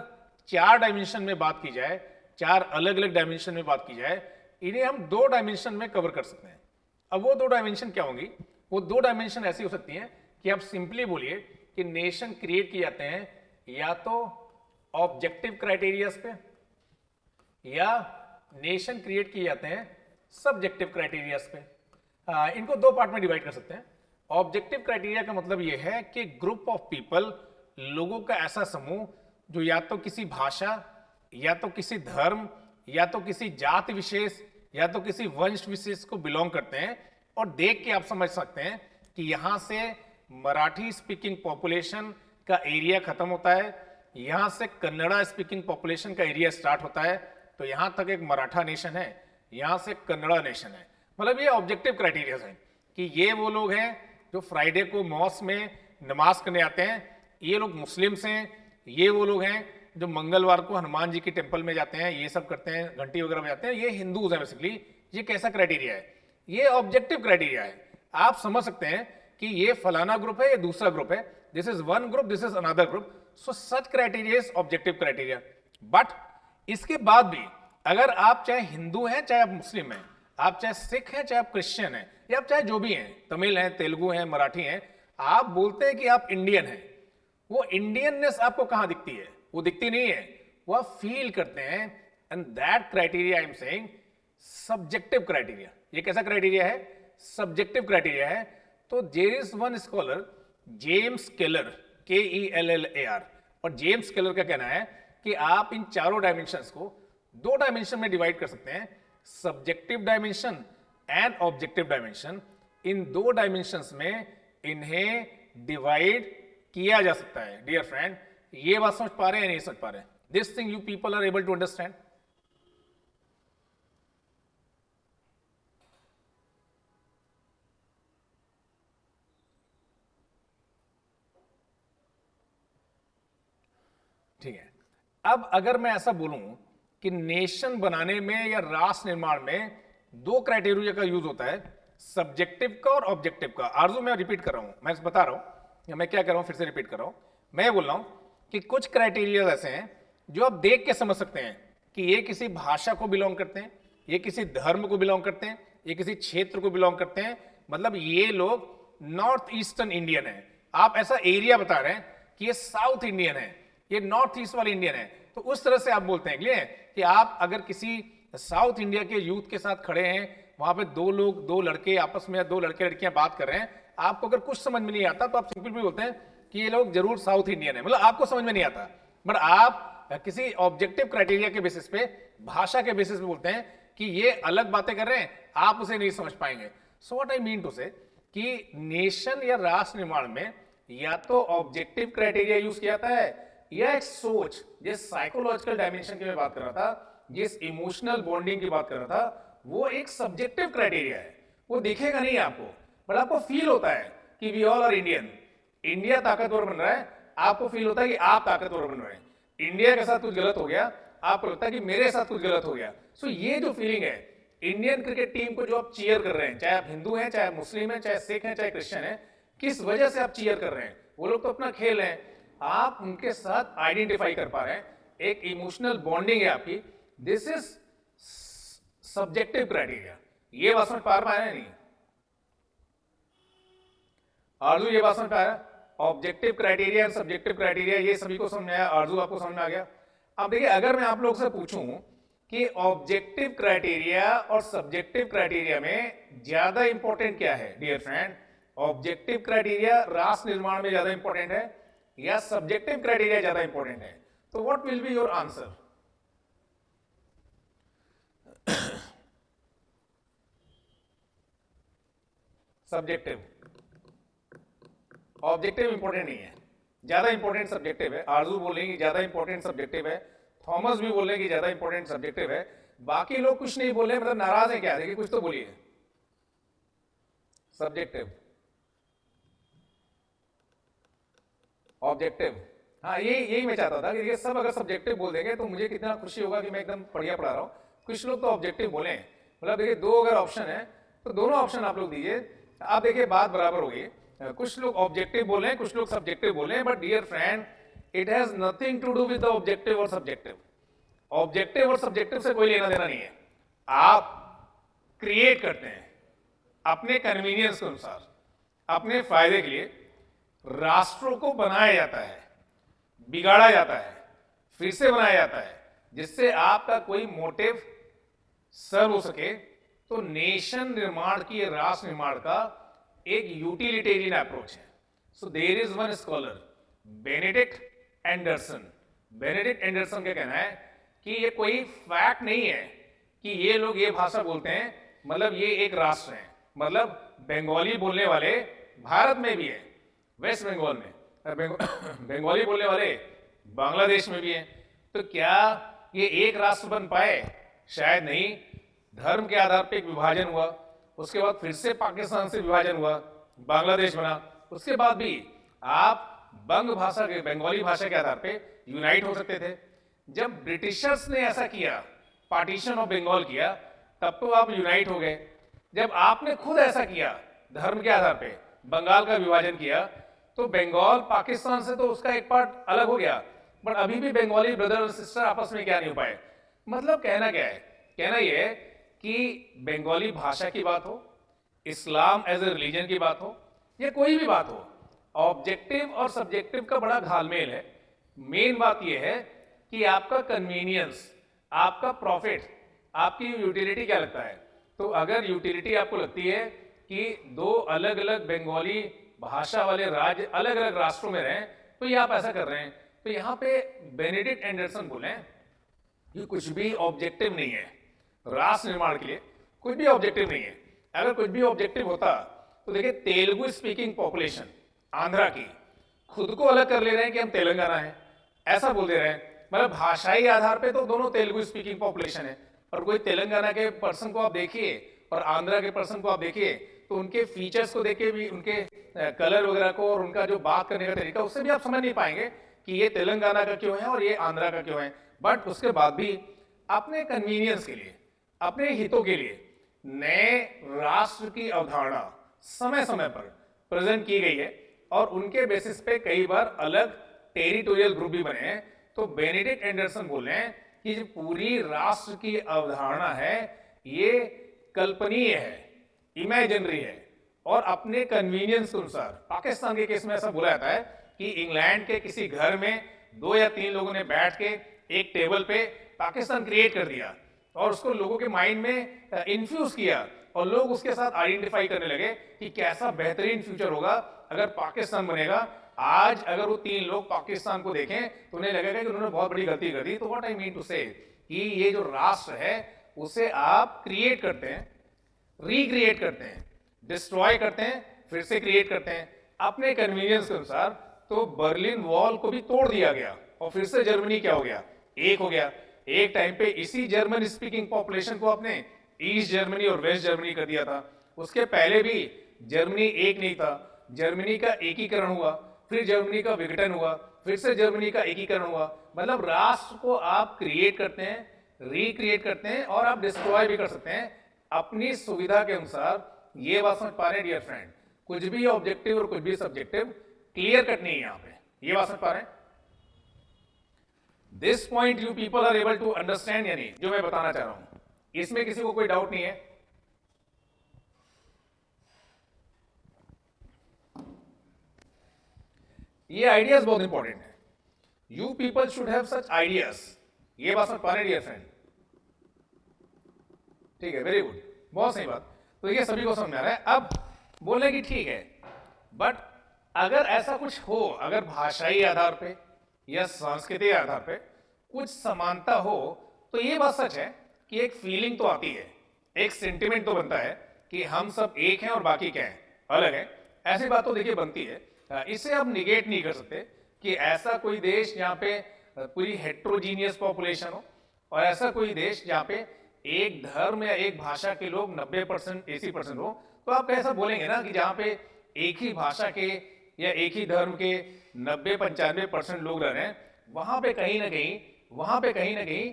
चार डायमेंशन में बात की जाए, चार अलग अलग डायमेंशन में बात की जाए, इन्हें हम दो डायमेंशन में कवर कर सकते हैं। अब वो दो डायमेंशन क्या होंगी? वो दो डायमेंशन ऐसी हो सकती हैं कि आप सिंपली बोलिए कि नेशन क्रिएट किए जाते हैं या तो ऑब्जेक्टिव क्राइटेरियाज पे, या नेशन क्रिएट किए जाते हैं सब्जेक्टिव क्राइटेरियाज पे। इनको दो पार्ट में डिवाइड कर सकते हैं। ऑब्जेक्टिव क्राइटेरिया का मतलब यह है कि ग्रुप ऑफ पीपल, लोगों का ऐसा समूह जो या तो किसी भाषा, या तो किसी धर्म, या तो किसी जाति विशेष, या तो किसी वंश विशेष को बिलोंग करते हैं, और देख के आप समझ सकते हैं कि यहां से मराठी स्पीकिंग पॉपुलेशन का एरिया खत्म होता है, यहां से कन्नड़ा स्पीकिंग पॉपुलेशन का एरिया स्टार्ट होता है, तो यहां तक एक मराठा नेशन है, यहां से कन्नड़ा नेशन है। मतलब ये ऑब्जेक्टिव क्राइटेरिया है कि ये वो लोग हैं जो फ्राइडे को मॉस्क में नमाज करने आते हैं, ये लोग मुस्लिम्स हैं, ये वो लोग हैं जो मंगलवार को हनुमान जी की टेंपल में जाते हैं, ये सब करते हैं, घंटी वगैरह बजाते हैं, ये हिंदूज हैं बेसिकली। ये कैसा क्राइटेरिया है? ये ऑब्जेक्टिव क्राइटेरिया है। आप समझ सकते हैं कि ये फलाना ग्रुप है, ये दूसरा ग्रुप है, this is one group, this is another group. So such criteria is objective criteria. But इसके बाद भी अगर आप चाहे हिंदू हैं, चाहे आप मुस्लिम हैं, आप चाहे सिख हैं, चाहे आप क्रिश्चियन हैं, या आप चाहे जो भी हैं, तमिल हैं, तेलुगु हैं, मराठी हैं, आप बोलते हैं कि आप इंडियन हैं, वो इंडियननेस आपको कहां दिखती है? वो दिखती नहीं है, वो आप फील करते हैं। And that criteria I am saying subjective criteria. ये कैसा क्राइटेरिया है? सब्जेक्टिव क्राइटेरिया है। तो there is one scholar James Kellar, KELLAR, और जेम्स केलर का कहना है कि आप इन चारों डायमेंशंस को दो डायमेंशन में डिवाइड कर सकते हैं, subjective dimension and objective dimension. इन दो डायमेंशंस में इन्हें डिवाइड किया जा सकता है। डियर फ्रेंड, ये बात समझ पा रहे हैं या नहीं समझ पा रहे हैं? This thing you people are able to understand? ठीक है। अब अगर मैं ऐसा बोलूं कि नेशन बनाने में या राष्ट्र निर्माण में दो क्राइटेरिया का यूज होता है, सब्जेक्टिव का और ऑब्जेक्टिव का। आरजू मैं रिपीट कर रहा हूं, मैं बता रहा हूं या मैं क्या कर रहा हूं, फिर से रिपीट कर रहा हूं। मैं ये बोल रहा हूं कि कुछ क्राइटेरिया ऐसे हैं जो आप देख के समझ सकते हैं कि ये किसी भाषा को बिलोंग करते हैं, ये किसी धर्म को बिलोंग करते हैं, ये किसी क्षेत्र को बिलोंग करते हैं, मतलब ये लोग नॉर्थ ईस्टर्न इंडियन है। आप ऐसा एरिया बता रहे हैं कि ये साउथ इंडियन है, ये नॉर्थ ईस्ट वाले इंडियन है, तो उस तरह से आप बोलते हैं कि आप अगर किसी साउथ इंडिया के यूथ के साथ खड़े हैं, वहां पे दो लोग, दो लड़के आपस में, दो लड़के लड़कियां बात कर रहे हैं, आपको अगर कुछ समझ में नहीं आता तो आप सिंपल भी बोलते हैं कि ये लोग जरूर साउथ इंडियन है, मतलब आपको समझ में नहीं आता। बट आप किसी ऑब्जेक्टिव क्राइटेरिया के बेसिस पे, भाषा के बेसिस पे बोलते हैं कि ये अलग बातें कर रहे हैं, आप उसे नहीं समझ पाएंगे। So what I mean to say कि नेशन या राष्ट्र निर्माण में या तो ऑब्जेक्टिव क्राइटेरिया यूज किया जाता है, या एक सोच, जिस साइकोलॉजिकल डायमेंशन की मैं बात कर रहा था, जिस इमोशनल बॉन्डिंग की बात कर रहा था, वो एक सब्जेक्टिव क्राइटेरिया है। वो दिखेगा नहीं आपको, बट आपको फील होता है कि we all are Indian. India ताकतवर बन रहा है, आपको फील होता है कि आप ताकतवर बन रहे हैं। इंडिया के साथ कुछ गलत हो गया, आपको लगता है कि मेरे साथ कुछ गलत हो गया। सो ये जो फीलिंग है, इंडियन क्रिकेट टीम को जो आप चीयर कर रहे हैं, चाहे आप हिंदू हैं, चाहे मुस्लिम हैं, चाहे सिख हैं, चाहे क्रिश्चियन हैं, किस वजह से आप चीयर कर रहे हैं? वो लोग तो अपना खेल है, आप उनके साथ आइडेंटिफाई कर पा रहे हैं, एक इमोशनल बॉन्डिंग है आपकी। This is subjective criteria. ये बात समझ पा रहे हैं नहीं? आरजू ये बात समझ पा रहा है? ऑब्जेक्टिव क्राइटेरिया और सब्जेक्टिव क्राइटेरिया, ये सभी को समझ में आया? आरजू आपको समझ में आ गया? अब देखिए, अगर मैं आप लोग से पूछूं कि ऑब्जेक्टिव क्राइटेरिया और सब्जेक्टिव क्राइटेरिया में ज्यादा इंपॉर्टेंट क्या है? डियर फ्रेंड, ऑब्जेक्टिव क्राइटेरिया राष्ट्र निर्माण में ज्यादा इंपॉर्टेंट है या सब्जेक्टिव क्राइटेरिया ज्यादा इंपॉर्टेंट है? तो what will be your answer? Subjective. Objective important नहीं है, ज्यादा इंपॉर्टेंट सब्जेक्टिव है। आरजू बोलेंगे ज्यादा इंपॉर्टेंट सब्जेक्टिव है, थॉमस भी बोलेंगे ज्यादा इंपॉर्टेंट सब्जेक्टिव है, बाकी लोग कुछ नहीं बोले, मतलब नाराज है क्या? देखिए, कुछ तो बोलिए। सब्जेक्टिव, ऑब्जेक्टिव, हाँ यही मैं चाहता था कि ये सब अगर सब्जेक्टिव बोल देंगे तो मुझे कितना खुशी होगा कि मैं एकदम बढ़िया पढ़ा रहा हूं। कुछ लोग तो ऑब्जेक्टिव बोले, मतलब देखिए दो अगर ऑप्शन है तो दोनों ऑप्शन आप लोग दीजिए, आप देखिए बात बराबर होगी। कुछ लोग ऑब्जेक्टिव बोले, कुछ लोग सब्जेक्टिव बोले, but dear friend, it has nothing to do with the objective और सब्जेक्टिव। ऑब्जेक्टिव और सब्जेक्टिव से कोई लेना देना नहीं है। आप क्रिएट करते हैं अपने कन्वीनियंस के अनुसार, अपने फायदे के लिए राष्ट्रों को बनाया जाता है, बिगाड़ा जाता है, फिर से बनाया जाता है, जिससे आपका कोई मोटिव सर्व हो सके। तो नेशन निर्माण की, राष्ट्र निर्माण का एक यूटिलिटेरियन अप्रोच है। So there is one scholar, Benedict Anderson. Benedict Anderson का कहना है कि ये कोई फैक्ट नहीं है कि ये लोग ये भाषा बोलते हैं, मतलब ये एक राष्ट्र है। मतलब बंगाली बोलने वाले भारत में भी है, वेस्ट बंगाल में, बंगाली बोलने वाले बांग्लादेश में भी है। तो क्या ये एक राष्ट्र बन पाए? शायद नहीं। धर्म के आधार पर एक विभाजन हुआ, उसके बाद फिर से पाकिस्तान से विभाजन हुआ, बांग्लादेश बना। उसके बाद भी आप बंग भाषा के, बंगाली भाषा के आधार पे यूनाइट हो सकते थे। जब ब्रिटिशर्स ने ऐसा किया, पार्टीशन ऑफ बंगाल किया, तब तो आप यूनाइट हो गए। जब आपने खुद ऐसा किया, धर्म के आधार पे बंगाल का विभाजन किया, तो बंगाल पाकिस्तान से तो उसका एक पार्ट अलग हो गया, बट अभी भी बंगाली ब्रदर और सिस्टर आपस में क्या नहीं हो पाए। मतलब कहना क्या है? कहना यह है कि बंगाली भाषा की बात हो, इस्लाम एज ए रिलीजन की बात हो, या कोई भी बात हो, ऑब्जेक्टिव और सब्जेक्टिव का बड़ा घालमेल है। मेन बात यह है कि आपका कन्वीनियंस, आपका प्रॉफिट, आपकी यूटिलिटी क्या लगता है। तो अगर यूटिलिटी आपको लगती है कि दो अलग अलग बंगाली भाषा वाले राज्य अलग अलग राष्ट्रों में रहें, तो ये आप ऐसा कर रहे हैं। तो यहां पे बेनेडिक्ट एंडरसन बोले ये कुछ भी ऑब्जेक्टिव नहीं है राष्ट्र निर्माण के लिए, कुछ भी ऑब्जेक्टिव नहीं है। अगर कुछ भी ऑब्जेक्टिव होता तो देखिए तेलुगु स्पीकिंग पॉपुलेशन आंध्रा की खुद को अलग कर ले रहे हैं कि हम तेलंगाना है, ऐसा बोल दे रहे हैं। मतलब भाषाई आधार पे तो दोनों तेलुगु स्पीकिंग पॉपुलेशन है, और कोई तेलंगाना के पर्सन को आप देखिए और आंध्रा के पर्सन को आप देखिए तो उनके फीचर्स को देखिए भी, उनके कलर वगैरह को और उनका जो बात करने का तरीका, उससे भी आप समझ नहीं पाएंगे कि ये तेलंगाना का क्यों है और ये आंध्रा का क्यों है। बट उसके बाद भी अपने कन्वीनियंस के लिए, अपने हितों के लिए नए राष्ट्र की अवधारणा समय समय पर प्रेजेंट की गई है, और उनके बेसिस पे कई बार अलग टेरिटोरियल ग्रुप भी बने हैं। तो बेनेडिक्ट एंडरसन बोले हैं कि जो पूरी राष्ट्र की अवधारणा है ये कल्पनीय है, इमेजिनरी है, और अपने कन्वीनियंस के अनुसार। पाकिस्तान के केस में ऐसा बोला जाता है कि इंग्लैंड के किसी घर में 2 या 3 लोगों ने बैठ के एक टेबल पे पाकिस्तान क्रिएट कर दिया और उसको लोगों के माइंड में इन्फ्यूज किया, और लोग उसके साथ आइडेंटिफाई करने लगे कि कैसा बेहतरीन फ्यूचर होगा अगर पाकिस्तान बनेगा। आज अगर वो 3 लोग पाकिस्तान को देखें तो उन्हें लगेगा कि उन्होंने बहुत बड़ी गलती कर दी। तो what I mean to say कि ये जो राष्ट्र है उसे आप क्रिएट करते हैं, रिक्रिएट करते हैं, डिस्ट्रॉय करते हैं, फिर से क्रिएट करते हैं अपने कन्वीनियंस के अनुसार। तो बर्लिन वॉल को भी तोड़ दिया गया और फिर से जर्मनी क्या हो गया, एक हो गया। एक टाइम पे इसी जर्मन स्पीकिंग पॉपुलेशन को आपने ईस्ट जर्मनी और वेस्ट जर्मनी कर दिया था। उसके पहले भी जर्मनी एक नहीं था, जर्मनी का एकीकरण हुआ, फिर जर्मनी का विघटन हुआ, फिर से जर्मनी का एकीकरण हुआ। मतलब राष्ट्र को आप क्रिएट करते हैं, रिक्रिएट करते हैं, और आप डिस्ट्रॉय भी कर सकते हैं अपनी सुविधा के अनुसार। ये बात समझ पा रहे हैं डियर फ्रेंड, कुछ भी ऑब्जेक्टिव और कुछ भी सब्जेक्टिव क्लियर कट नहीं है यहां पे। ये बात समझ पा रहे हैं? This point you people are able to understand या नहीं, जो मैं बताना चाह रहा हूं इसमें किसी को कोई डाउट नहीं है? ये आइडियाज बहुत इंपॉर्टेंट है, you people should have such ideas. ये बात समझ पा रहे हैं डियर फ्रेंड? ठीक है, वेरी गुड, बहुत सही बात। तो ये सभी को समझ में आ रहा है। अब बोले कि ठीक है, बट अगर ऐसा कुछ हो, अगर भाषाई आधार पे या सांस्कृतिक आधार पे कुछ समानता हो, तो ये बात सच है कि एक फीलिंग तो आती है, एक सेंटिमेंट तो बनता है कि हम सब एक हैं और बाकी क्या है, अलग है। ऐसी बात तो देखिए बनती है, इसे आप निगेट नहीं कर सकते कि ऐसा कोई देश जहां पे पूरी हेट्रोजीनियस पॉपुलेशन हो, और ऐसा कोई देश जहां पे एक धर्म या एक भाषा के लोग 90% 80% हो। तो आप कैसा बोलेंगे ना कि जहां पे एक ही भाषा के या एक ही धर्म के 90-95% लोग रह रहे हैं, वहां पे कहीं ना कहीं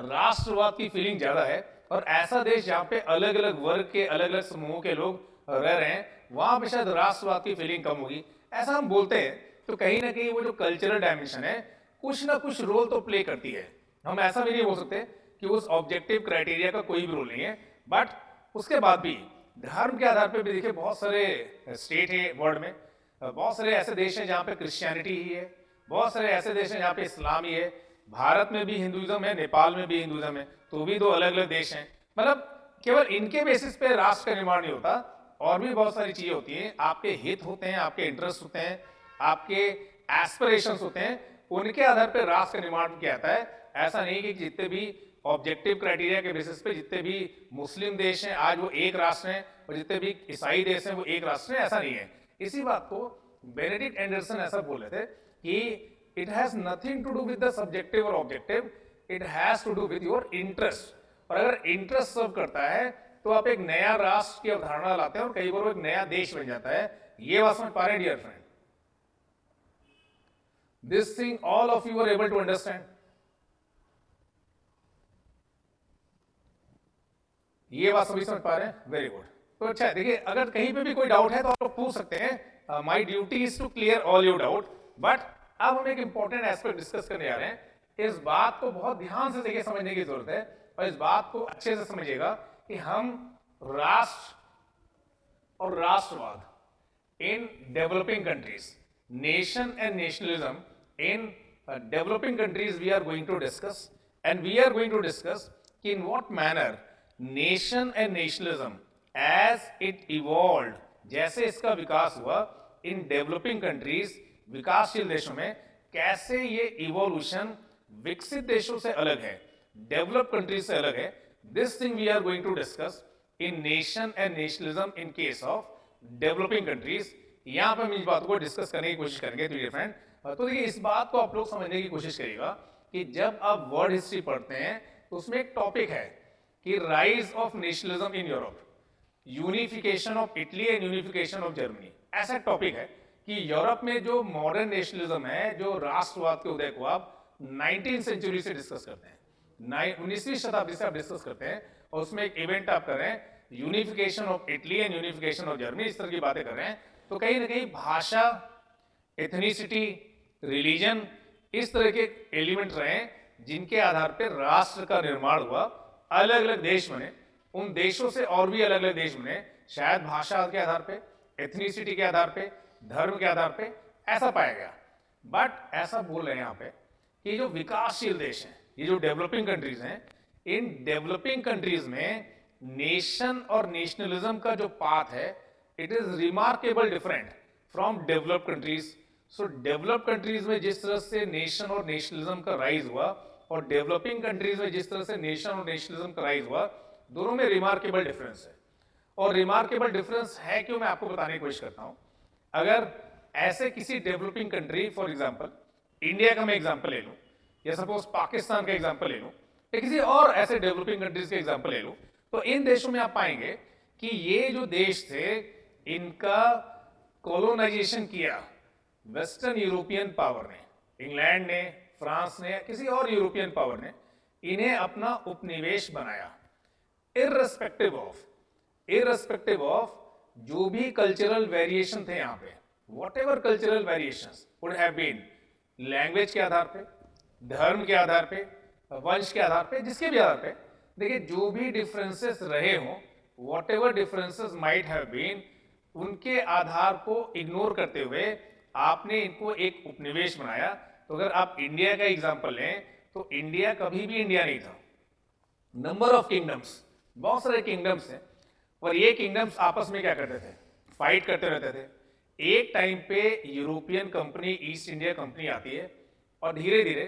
राष्ट्रवाद की फीलिंग ज्यादा है। और ऐसा देश जहां पे अलग अलग वर्ग के अलग अलग समूहों के लोग रह रहे हैं, वहां पे शायद राष्ट्रवाद की फीलिंग कम होगी, ऐसा हम बोलते हैं। तो कहीं ना कहीं वो जो कल्चरल डायमेंशन है कुछ ना कुछ रोल तो प्ले करती है। हम ऐसा भी नहीं बोल सकते कि उस ऑब्जेक्टिव क्राइटेरिया का कोई भी रोल नहीं है। बट उसके बाद भी धर्म के आधार पर भी देखिए बहुत सारे स्टेट है वर्ल्ड में, बहुत सारे ऐसे देश हैं जहां पे क्रिश्चियनिटी ही है, बहुत सारे ऐसे देश हैं जहां पे इस्लाम ही है। भारत में भी हिंदुइज्म है, नेपाल में भी हिंदुइज्म है, तो भी 2 अलग अलग देश हैं। मतलब केवल इनके बेसिस पे राष्ट्र का निर्माण नहीं होता, और भी बहुत सारी चीजें होती हैं। आपके हित होते हैं, आपके इंटरेस्ट होते हैं, आपके एस्पिरेशंस होते हैं, उनके आधार पर राष्ट्र का निर्माण किया जाता है। ऐसा नहीं कि जितने भी ऑब्जेक्टिव क्राइटेरिया के बेसिस पे जितने भी मुस्लिम देश हैं आज वो एक राष्ट्र हैं, और जितने भी ईसाई देश हैं वो एक राष्ट्र हैं, ऐसा नहीं है। इसी बात को बेनेडिक्ट एंडरसन ऐसा बोल रहे थे कि it has nothing to do with the subjective और objective, it has to do with your interest. और अगर इंटरेस्ट सर्व करता है तो आप एक नया राष्ट्र की अवधारणा लाते हैं और कई बार वो एक नया देश बन जाता है। ये बात समझ पा रहे हैं dear friend? This thing all of you are able to understand? ये बात सभी समझ पा रहे हैं? Very good. तो अच्छा देखिए, अगर कहीं पे भी कोई डाउट है तो आप पूछ सकते हैं। My duty is to clear all your doubt. But अब हम एक इंपॉर्टेंट एस्पेक्ट डिस्कस करने जा रहे हैं। इस बात को बहुत ध्यान से देखिए, समझने की जरूरत है, और इस बात को अच्छे से समझिएगा कि हम राष्ट्र और राष्ट्रवाद in developing countries nation and nationalism in developing countries we are going to discuss, and we are going to discuss in what manner nation and nationalism as it evolved, जैसे इसका विकास हुआ इन डेवलपिंग कंट्रीज, विकासशील देशों में, कैसे ये evolution विकसित देशों से अलग है, डेवलप कंट्रीज से अलग है. This thing we are going to discuss in nation and nationalism in case of developing countries. यहां पर हम इस बात को डिस्कस करने की कोशिश करेंगे डियर फ्रेंड. तो देखिए इस बात को आप लोग समझने की कोशिश करिएगा कि जब आप वर्ल्ड हिस्ट्री पढ़ते हैं तो उसमें एक टॉपिक है कि rise of nationalism in Europe, unification of Italy and unification of Germany. ऐसा टॉपिक है कि यूरोप में जो मॉडर्न नेशनलिज्म है, जो राष्ट्रवाद के उदय को आप 19th सेंचुरी से डिस्कस करते हैं, 19वीं शताब्दी से आप डिस्कस करते हैं, और उसमें एक इवेंट आप कर रहे हैं unification of Italy and unification of Germany, इस तरह की बातें कर रहे हैं. तो कहीं ना कहीं भाषा, एथनिसिटी, रिलीजन, इस तरह के एलिमेंट रहे जिनके आधार पर राष्ट्र का निर्माण हुआ. अलग अलग देश बने, उन देशों से और भी अलग अलग देश बने, शायद भाषा के आधार पे, एथनिसिटी के आधार पे, धर्म के आधार पे, ऐसा पाया गया. बट ऐसा बोल रहे हैं यहाँ पे कि जो विकासशील देश हैं, ये जो डेवलपिंग कंट्रीज हैं, इन डेवलपिंग कंट्रीज में नेशन और नेशनलिज्म का जो पाथ है, it is remarkable different from developed countries. So developed countries में जिस तरह से नेशन और नेशनलिज्म का राइज हुआ, और डेवलपिंग कंट्रीज में जिस तरह से नेशन और नेशनलिज्म का राइज हुआ, दोनों में रिमार्केबल डिफरेंस है. और रिमार्केबल डिफरेंस है क्यों, मैं आपको बताने की कोशिश करता हूं. अगर ऐसे किसी developing country, for example India का मैं एग्जांपल ले लूं, या सपोज पाकिस्तान का एग्जांपल ले लूं, या किसी और ऐसे डेवलपिंग कंट्रीज का एग्जांपल ले लूं, तो इन देशों में आप पाएंगे कि ये जो देश थे, इनका कॉलोनाइजेशन किया वेस्टर्न यूरोपियन पावर ने, इंग्लैंड ने, फ्रांस ने, किसी और यूरोपियन पावर ने इन्हें अपना उपनिवेश बनाया. irrespective of जो भी कल्चरल वेरिएशन थे यहां पे, whatever cultural variations would have been, language के आधार पे, धर्म के आधार पे, वंश के आधार पे, जिसके भी आधार पे, देखिए जो भी डिफरेंसेस रहे हों, whatever differences might have been, उनके आधार को इग्नोर करते हुए आपने इनको एक उपनिवेश बनाया. तो अगर आप इंडिया का एग्जांपल लें तो इंडिया कभी भी इंडिया नहीं था. नंबर ऑफ किंगडम्स, बहुत सारे किंगडम्स हैं, और ये किंगडम्स आपस में क्या करते थे, फाइट करते रहते थे. एक टाइम पे European company, east India company आती है और धीरे धीरे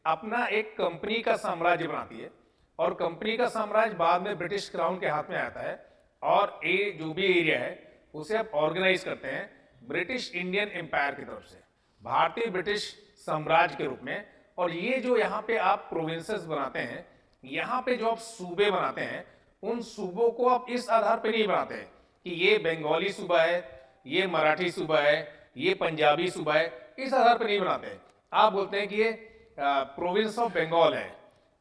अपना एक कंपनी का साम्राज्य बनाती है, और कंपनी का साम्राज्य बाद में ब्रिटिश क्राउन के हाथ में आता है, और ये जो भी एरिया है उसे आप ऑर्गेनाइज करते हैं ब्रिटिश इंडियन एम्पायर की तरफ से, भारतीय ब्रिटिश साम्राज्य के रूप में. और ये जो यहाँ पे आप प्रोविंसेस बनाते हैं, यहाँ पे जो आप सूबे बनाते हैं, उन सूबों को आप इस आधार पे नहीं बनाते कि ये बंगाली सूबा है, ये मराठी सूबा है, ये पंजाबी सूबा है, इस आधार पे नहीं बनाते. आप बोलते हैं कि ये प्रोविंस ऑफ बंगाल है,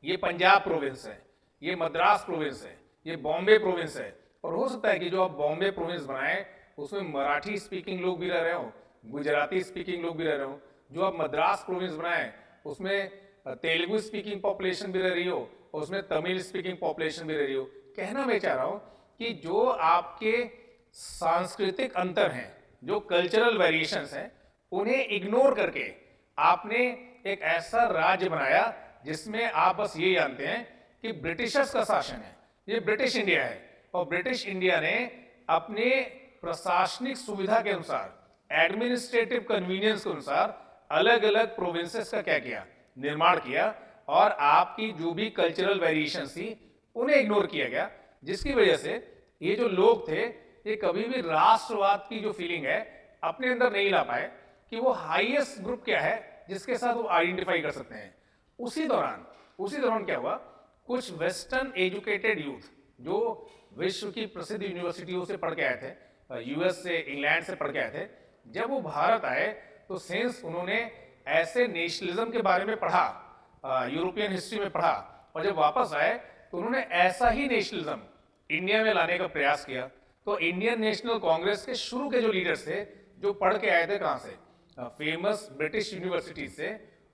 ये पंजाब प्रोविंस है, ये मद्रास प्रोविंस है, ये बॉम्बे प्रोविंस है. और हो सकता है कि जो आप बॉम्बे प्रोविंस बनाए उसमें मराठी स्पीकिंग लोग भी रह रहे हो, गुजराती स्पीकिंग लोग भी रह रहे हो. जो आप मद्रास प्रोविंस बनाए उसमें तेलुगु स्पीकिंग पॉपुलेशन भी रह रही हो, उसमें तमिल स्पीकिंग पॉपुलेशन भी रह रही हो. कहना मैं चाह रहा हूं कि जो आपके सांस्कृतिक अंतर हैं, जो कल्चरल वेरिएशंस हैं, उन्हें इग्नोर करके आपने एक ऐसा राज्य बनाया जिसमें आप बस ये जानते हैं कि ब्रिटिशर्स का शासन है, ये ब्रिटिश इंडिया है. और ब्रिटिश इंडिया ने अपने प्रशासनिक सुविधा के अनुसार, एडमिनिस्ट्रेटिव कन्वीनियंस के अनुसार अलग अलग प्रोविंसेस का क्या किया, निर्माण किया, और आपकी जो भी कल्चरल वेरिएशन थी उन्हें इग्नोर किया गया. जिसकी वजह से ये जो लोग थे, ये कभी भी राष्ट्रवाद की जो फीलिंग है अपने अंदर नहीं ला पाए कि वो हाईएस्ट ग्रुप क्या है जिसके साथ वो आइडेंटिफाई कर सकते हैं. उसी दौरान क्या हुआ, कुछ वेस्टर्न एजुकेटेड यूथ जो विश्व की प्रसिद्ध यूनिवर्सिटियों से पढ़ के आए थे, यूएस से, इंग्लैंड से पढ़ के आए थे, जब वो भारत आए तो सेंस उन्होंने ऐसे नेशनलिज्म के बारे में पढ़ा, यूरोपियन हिस्ट्री में पढ़ा, और जब वापस आए तो उन्होंने ऐसा ही नेशनलिज्म इंडिया में लाने का प्रयास किया. तो इंडियन नेशनल कांग्रेस के शुरू के जो लीडर्स थे, जो पढ़ के आए थे कहां से, फेमस ब्रिटिश यूनिवर्सिटी से,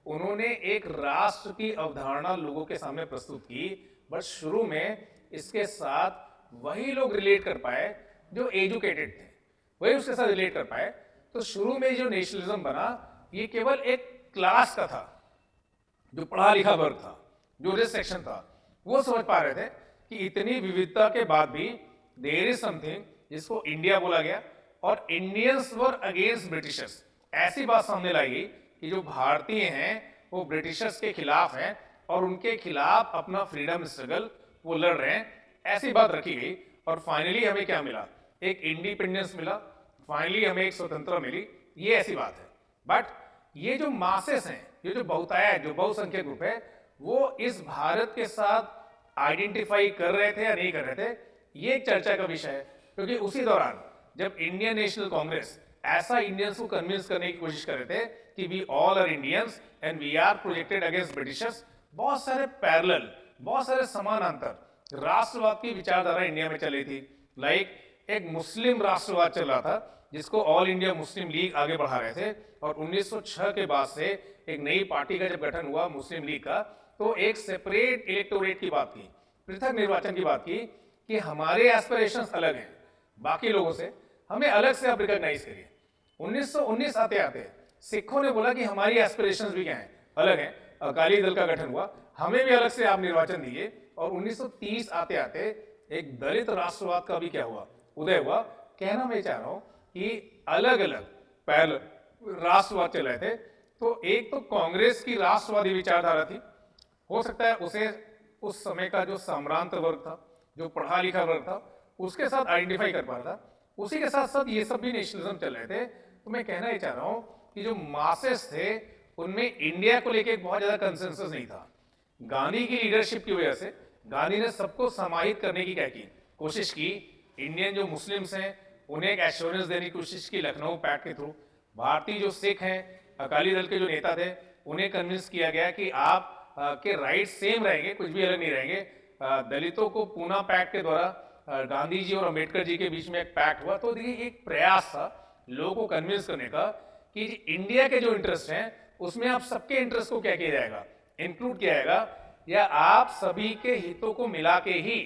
उन्होंने एक राष्ट्र की अवधारणा लोगों के सामने प्रस्तुत की. बट शुरू में इसके साथ वही लोग रिलेट कर पाए जो एजुकेटेड थे, वही उसके साथ रिलेट कर पाए तो शुरू में जो नेशनलिज्म बना ये केवल एक क्लास का था, जो पढ़ा लिखा वर्ग था, जो रिच सेक्शन था, वो समझ पा रहे थे कि इतनी विविधता के बाद भी देयर इज समथिंग जिसको इंडिया बोला गया, और इंडियंस वर अगेंस्ट ब्रिटिशर्स। ऐसी बात सामने लाई गई कि जो भारतीय हैं वो ब्रिटिशर्स के खिलाफ हैं और उनके खिलाफ अपना फ्रीडम स्ट्रगल वो लड़ रहे हैं, ऐसी बात रखी गई। और फाइनली हमें क्या मिला? एक इंडिपेंडेंस मिला, फाइनली हमें एक स्वतंत्रता मिली, ये ऐसी बात है। बट ये जो मासेस हैं, ये जो बहुतायत है, जो बहुसंख्यक ग्रुप है, वो इस भारत के साथ आइडेंटिफाई कर रहे थे या नहीं कर रहे थे, ये एक चर्चा का विषय है। क्योंकि उसी दौरान जब इंडियन नेशनल कांग्रेस ऐसा इंडियंस को कन्विंस करने की कोशिश कर रहे थे कि we all are Indians and we are projected against Britishers, बहुत सारे पैरेलल, बहुत सारे समानांतर राष्ट्रवाद की विचारधारा इंडिया में चली थी। लाइक एक मुस्लिम राष्ट्रवाद चल रहा था जिसको ऑल इंडिया मुस्लिम लीग आगे बढ़ा रहे थे, और 1906 के बाद से एक नई पार्टी का जब गठन हुआ मुस्लिम लीग का, तो एक सेपरेट इलेक्टोरेट की बात की, पृथक निर्वाचन की बात की कि हमारे एस्पिरेशंस अलग हैं बाकी लोगों से, हमें अलग से आप रिकॉग्नाइज करिए। 1919 आते आते सिखों ने बोला कि हमारी एस्पिरेशंस भी क्या हैं, अलग हैं। अकाली दल का गठन हुआ, हमें भी अलग से आप निर्वाचन दीजिए। और 1930 आते आते एक दलित राष्ट्रवाद का भी क्या हुआ, उदय हुआ। कहना मैं चाह रहा हूं कि अलग अलग पहले राष्ट्रवाद चल रहे थे। तो एक तो कांग्रेस की राष्ट्रवादी विचारधारा थी, हो सकता है उसे उस समय का जो साम्रांत वर्ग था, जो पढ़ा लिखा वर्ग था, उसके साथ आइडेंटिफाई कर पा रहा था। उसी के साथ साथ ये सब भी नेशनलिज्म चल रहे थे। तो मैं कहना ही चाह रहा हूं कि जो मासेस थे उनमें इंडिया को लेकर बहुत ज्यादा कंसेंसस नहीं था। गांधी की लीडरशिप की वजह से गांधी ने सबको समाहित करने की क्या की, कोशिश की। इंडियन जो मुस्लिम्स हैं उन्हें एक एश्योरेंस देने की कोशिश की लखनऊ पैक्ट के थ्रू। भारतीय जो सिख हैं, अकाली दल के जो नेता थे, उन्हें कन्विंस किया गया कि आप के राइट सेम रहेंगे, कुछ भी अलग नहीं रहेंगे। दलितों को पूना पैक्ट के द्वारा गांधी जी और अंबेडकर जी के बीच में एक पैक्ट हुआ। तो देखिए एक प्रयास था लोगों को कन्विंस करने का कि इंडिया के जो इंटरेस्ट हैं उसमें आप सबके इंटरेस्ट को क्या किया जाएगा, इंक्लूड किया जाएगा, या आप सभी के हितों को मिला के ही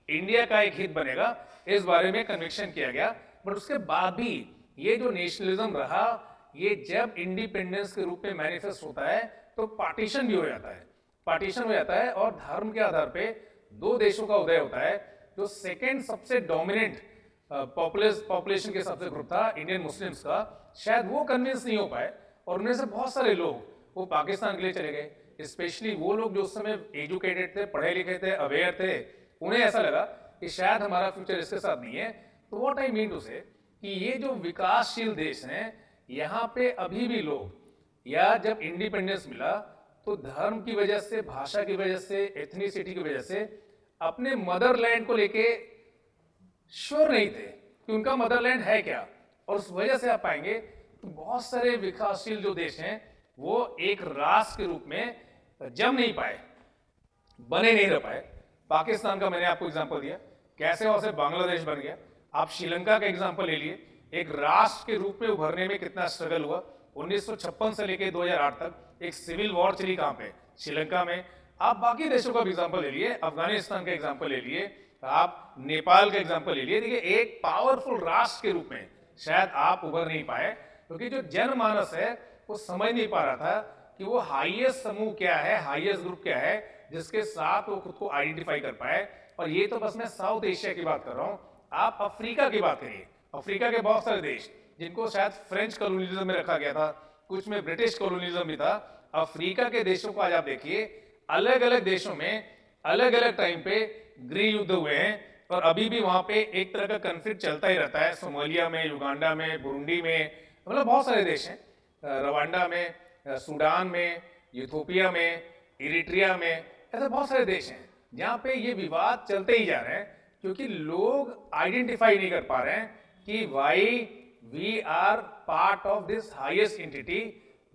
इंडिया का एक हित बनेगा, इस बारे में कन्विक्शन किया गया। बट उसके बाद भी ये जो नेशनलिज्म रहा, ये जब इंडिपेंडेंस के रूप में मैनिफेस्ट होता है तो पार्टीशन भी हो जाता है, पार्टीशन हो जाता है। और धर्म के आधार पे दो देशों का उदय होता है। जो सेकेंड सबसे डोमिनेंट पॉपुलेशन के सबसे ग्रुप था इंडियन मुस्लिम्स का, शायद वो कन्विंस नहीं हो पाए, और उनमें से बहुत सारे लोग वो पाकिस्तान के लिए चले गए। स्पेशली वो लोग जो उस समय एजुकेटेड थे, पढ़े लिखे थे, अवेयर थे, उन्हें ऐसा लगा कि शायद हमारा फ्यूचर इसके साथ नहीं है। तो what I mean to say कि ये जो विकासशील देश हैं, यहाँ पे अभी भी लोग, या जब इंडिपेंडेंस मिला तो धर्म की वजह से, भाषा की वजह से, एथनिसिटी की वजह से अपने मदरलैंड को लेके श्योर नहीं थे कि उनका मदरलैंड है क्या। और उस वजह से आप पाएंगे तो बहुत सारे विकासशील जो देश हैं वो एक राष्ट्र के रूप में जम नहीं पाए, बने नहीं रह पाए। पाकिस्तान का मैंने आपको एग्जांपल दिया, कैसे वहां से बांग्लादेश बन गया। आप श्रीलंका का एग्जांपल ले लिए, एक राष्ट्र के रूप में उभरने में कितना स्ट्रगल हुआ। 1956 से लेकर 2008 तक एक सिविल वॉर चली कहां पे, श्रीलंका में। आप बाकी देशों का एग्जांपल ले लिए, अफगानिस्तान का एग्जांपल ले लिए, आप नेपाल का एग्जांपल ले लिए। देखिए एक पावरफुल राष्ट्र के रूप में शायद आप उभर नहीं पाए, क्योंकि जो जनमानस है वो समझ नहीं पा रहा था कि वो हाईएस्ट समूह क्या है, हाईएस्ट ग्रुप क्या है जिसके साथ वो खुद को आइडेंटिफाई कर पाए। और ये तो बस मैं साउथ एशिया की बात कर रहा हूं, आप अफ्रीका की बात करिए। अफ्रीका के बहुत सारे देश जिनको शायद फ्रेंच कॉलोनियलिज्म में रखा गया था, कुछ में ब्रिटिश कॉलोनियलिज्म भी था। अफ्रीका के देशों को आज आप देखिए, अलग अलग देशों में अलग अलग टाइम पे गृह युद्ध हुए हैं, और अभी भी वहां पे एक तरह का कन्फ्लिक्ट चलता ही रहता है। सोमालिया में, युगांडा में, बुरुंडी में, मतलब बहुत सारे देश हैं, रवांडा में, सूडान में, यूथोपिया में, इरिट्रिया में, ऐसे बहुत सारे देश हैं जहां पे ये विवाद चलते ही जा रहे हैं, क्योंकि लोग आइडेंटिफाई नहीं कर पा रहे हैं कि why we are part of this highest entity,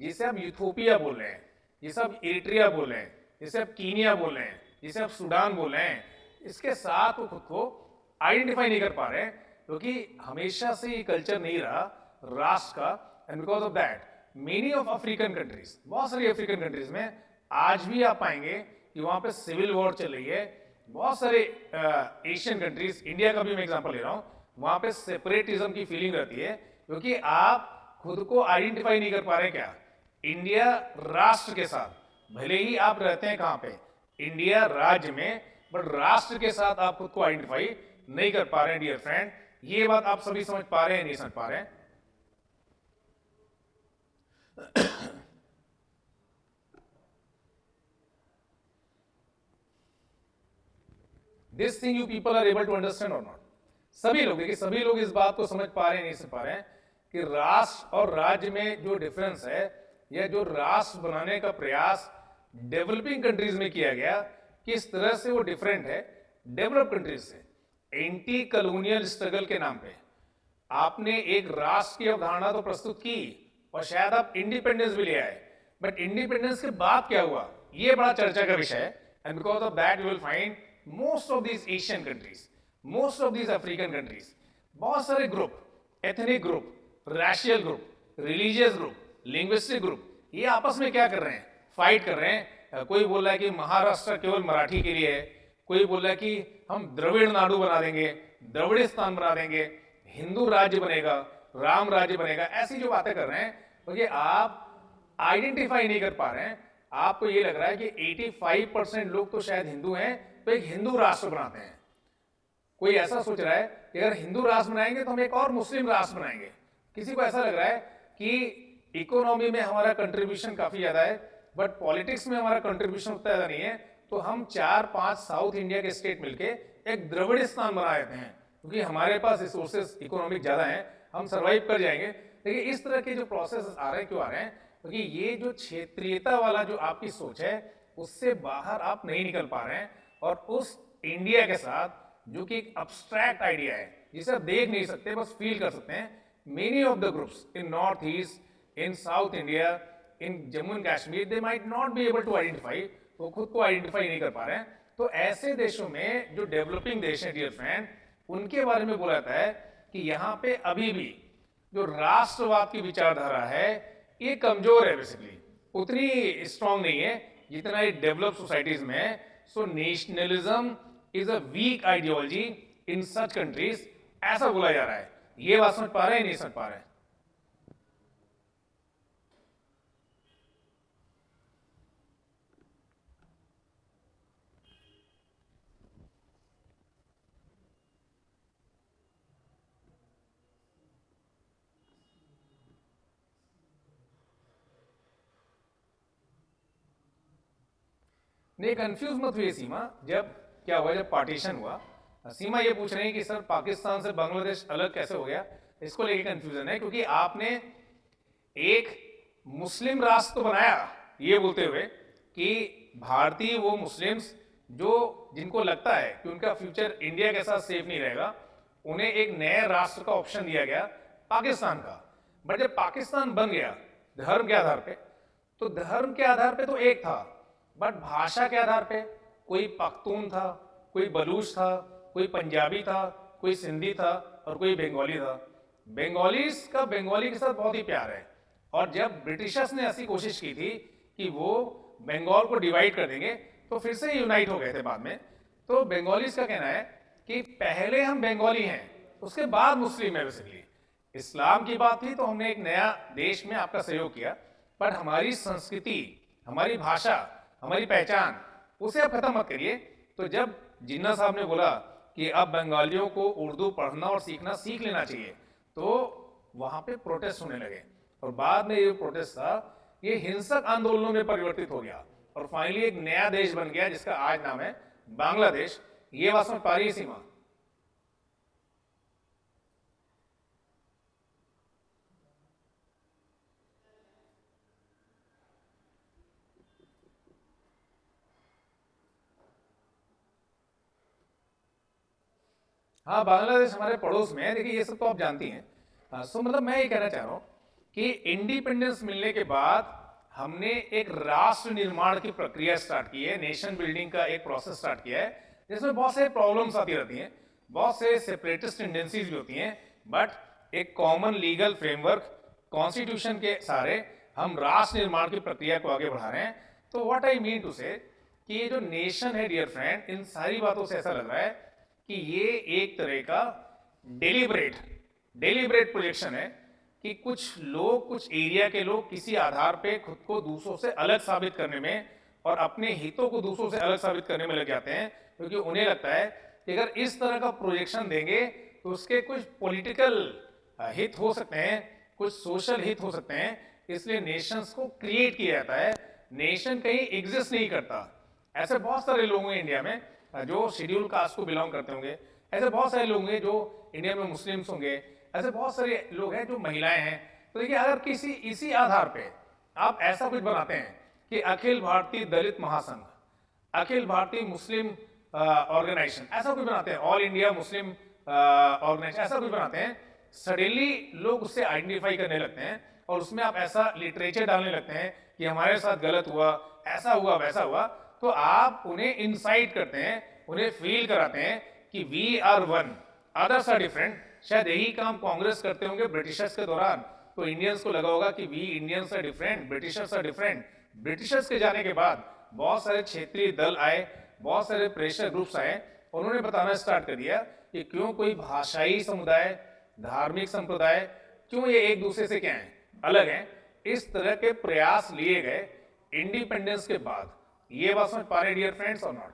जिसे आप यूथोपिया बोल रहे हैं, जिसे आप इरिट्रिया बोल रहे हैं, जिसे आप कीनिया बोल रहे हैं, जिसे आप सूडान बोल रहे हैं। इसके साथ वो खुद को आइडेंटिफाई नहीं कर पा रहे हैं, क्योंकि हमेशा से ये कल्चर नहीं रहा राष्ट्र का। And because of that many of African countries, बहुत सारी अफ्रीकन कंट्रीज में आज भी आप पाएंगे कि वहां पे सिविल वॉर चल रही है। बहुत सारे एशियन कंट्रीज, इंडिया का भी मैं एग्जांपल ले रहा हूं, वहां पे सेपरेटिज्म की फीलिंग रहती है, क्योंकि आप खुद को आइडेंटिफाई नहीं कर पा रहे क्या इंडिया राष्ट्र के साथ, भले ही आप रहते हैं कहां पे, इंडिया राज्य में, बट राष्ट्र के साथ आप खुद को आइडेंटिफाई नहीं कर पा रहे हैं डियर फ्रेंड। ये बात आप सभी समझ पा रहे हैं, नहीं समझ पा रहे हैं? This thing you people are able to understand और नॉट? सभी लोग, देखिए सभी लोग इस बात को समझ पा रहे हैं, नहीं समझ पा रहे हैं कि राष्ट्र और राज्य में जो डिफरेंस है, या जो राष्ट्र बनाने का प्रयास डेवलपिंग कंट्रीज में किया गया, किस तरह से वो डिफरेंट है डेवलप कंट्रीज से। एंटी कॉलोनियल स्ट्रगल के नाम पे आपने एक राष्ट्र की अवधारणा तो प्रस्तुत की और शायद आप इंडिपेंडेंस भी ले आए, बट इंडिपेंडेंस के बाद क्या हुआ, ये बड़ा चर्चा का विषय है। And because of that you will find most of these Asian countries, most of these African countries, बहुत सारे group, ethnic group, racial group, religious group, linguistic group, ये आपस में क्या कर रहे हैं, फाइट कर रहे हैं। कोई बोल रहा है कि महाराष्ट्र केवल मराठी के लिए है, कोई बोल रहा है कि हम द्रविड़ नाडु बना देंगे, द्रविड़िस्तान बना देंगे, हिंदू राज्य बनेगा, राम राज्य बनेगा, ऐसी जो बातें कर रहे हैं, क्योंकि आप आइडेंटिफाई नहीं कर पा रहे हैं। आपको ये लग रहा है कि 85% लोग तो शायद हिंदू हैं, तो एक हिंदू राष्ट्र बनाते हैं। कोई ऐसा सोच रहा है कि अगर हिंदू राष्ट्र बनाएंगे तो हम एक और मुस्लिम राष्ट्र बनाएंगे। किसी को ऐसा लग रहा है कि इकोनॉमी में हमारा कंट्रीब्यूशन काफी ज्यादा है, बट पॉलिटिक्स में हमारा कंट्रीब्यूशन उतना ज्यादा नहीं है, तो हम 4-5 साउथ इंडिया के स्टेट मिलके एक द्रविड़िस्तान बना देते हैं, क्योंकि हमारे पास रिसोर्सेज इकोनॉमिक ज्यादा हैं, हम सर्वाइव कर जाएंगे। देखिए इस तरह के जो प्रोसेस आ रहे हैं, क्यों आ रहे हैं, क्योंकि ये जो क्षेत्रीयता वाला जो आपकी सोच है, उससे बाहर आप नहीं निकल पा रहे हैं, और उस इंडिया के साथ जो कि एक अब्स्ट्रैक्ट आइडिया है, जिसे आप देख नहीं सकते, बस फील कर सकते हैं। Many of the groups in North East, in South India, in Jammu and Kashmir, they might not be able to identify, वो खुद को आइडेंटिफाई नहीं कर पा रहे हैं। तो ऐसे देशों में जो डेवलपिंग देश हैं डियर फ्रेंड, उनके बारे में बोला जाता है कि यहाँ पे अभी भी जो राष्ट्रवाद की विचारधारा है, ये कमजोर है, बेसिकली उतनी स्ट्रांग नहीं है जितना ये डेवलप सोसाइटीज में है। So nationalism is a weak ideology in such countries, ऐसा बोला जा रहा है। ये बात समझ पा रहे हैं, नहीं समझ पा रहे हैं? नहीं, कंफ्यूज मत हुई सीमा। जब क्या हुआ, जब पार्टीशन हुआ, सीमा ये पूछ रही है कि सर पाकिस्तान से बांग्लादेश अलग कैसे हो गया, इसको लेके कंफ्यूजन है, क्योंकि आपने एक मुस्लिम राष्ट्र तो बनाया ये बोलते हुए कि भारतीय वो मुस्लिम्स जो जिनको लगता है कि उनका फ्यूचर इंडिया के साथ सेफ नहीं रहेगा, उन्हें एक नए राष्ट्र का ऑप्शन दिया गया, पाकिस्तान का। बट जब पाकिस्तान बन गया धर्म के आधार पे, तो धर्म के आधार पे तो एक था, बट भाषा के आधार पे कोई पख्तून था, कोई बलूच था, कोई पंजाबी था, कोई सिंधी था, और कोई बंगाली था। बंगालीज का बंगाली के साथ बहुत ही प्यार है, और जब ब्रिटिशर्स ने ऐसी कोशिश की थी कि वो बंगाल को डिवाइड कर देंगे, तो फिर से यूनाइट हो गए थे बाद में। तो बंगालीज का कहना है कि पहले हम बंगाली हैं, उसके बाद मुस्लिम है। बेसिकली इस्लाम की बात थी तो हमने एक नया देश में आपका सहयोग किया, पर हमारी संस्कृति, हमारी भाषा, हमारी पहचान, उसे आप खत्म मत करिए। तो जब जिन्ना साहब ने बोला कि अब बंगालियों को उर्दू पढ़ना और सीखना सीख लेना चाहिए, तो वहां पे प्रोटेस्ट होने लगे, और बाद में ये प्रोटेस्ट था, ये हिंसक आंदोलनों में परिवर्तित हो गया, और फाइनली एक नया देश बन गया जिसका आज नाम है बांग्लादेश। ये बात समझ पा रही है सीमा? हाँ, बांग्लादेश हमारे पड़ोस में है। देखिए ये सब तो आप जानती हैं। सो मतलब मैं ये कहना चाह रहा हूं कि इंडिपेंडेंस मिलने के बाद हमने एक राष्ट्र निर्माण की प्रक्रिया स्टार्ट की है, नेशन बिल्डिंग का एक प्रोसेस स्टार्ट किया है, जिसमें बहुत से प्रॉब्लम्स आती रहती हैं, बहुत से सेपरेटिस्ट टेंडेंसीज भी होती हैं, बट एक कॉमन लीगल फ्रेमवर्क, कॉन्स्टिट्यूशन के सहारे हम राष्ट्र निर्माण की प्रक्रिया को आगे बढ़ा रहे हैं। तो what I mean to say कि ये जो नेशन है डियर फ्रेंड, इन सारी बातों से ऐसा लग रहा है कि ये एक तरह का डेलिब्रेट प्रोजेक्शन है कि कुछ लोग, कुछ एरिया के लोग किसी आधार पे खुद को दूसरों से अलग साबित करने में और अपने हितों को दूसरों से अलग साबित करने में लग जाते हैं, क्योंकि उन्हें लगता है कि अगर इस तरह का प्रोजेक्शन देंगे तो उसके कुछ पॉलिटिकल हित हो सकते हैं, कुछ सोशल हित हो सकते हैं, इसलिए नेशंस को क्रिएट किया जाता है। नेशन कहीं एग्जिस्ट नहीं करता। ऐसे बहुत सारे लोग हैं इंडिया में जो शेड्यूल कास्ट को बिलोंग करते होंगे, ऐसे बहुत सारे लोग हैं जो इंडिया में मुस्लिम्स होंगे, ऐसे बहुत सारे लोग हैं जो महिलाएं हैं। तो देखिए, अगर किसी इसी आधार पे आप ऐसा कुछ बनाते हैं कि अखिल भारतीय दलित महासंघ, अखिल भारतीय मुस्लिम ऑर्गेनाइजेशन, ऐसा कुछ बनाते हैं, ऑल इंडिया मुस्लिम ऑर्गेनाइजेशन, ऐसा कुछ बनाते हैं, सडनली लोग उससे आइडेंटिफाई करने लगते हैं और उसमें आप ऐसा लिटरेचर डालने लगते हैं कि हमारे साथ गलत हुआ, ऐसा हुआ, वैसा हुआ, तो आप उन्हें इंसाइट करते हैं, उन्हें फील कराते हैं कि we are one, others are different. शायद यही काम कांग्रेस करते होंगे ब्रिटिशर्स के दौरान, तो इंडियंस को लगा होगा कि we Indians are different, Britishers are different. Britishers के जाने के बाद बहुत सारे क्षेत्रीय दल आए, बहुत सारे प्रेशर ग्रुप्स आए, उन्होंने बताना स्टार्ट कर दिया कि क्यों कोई भाषाई समुदाय, धार्मिक संप्रदाय, क्यों ये एक दूसरे से क्या है, अलग हैं। इस तरह के प्रयास लिए गए इंडिपेंडेंस के बाद। ये बात समझ पा रहे डियर फ्रेंड्स और not?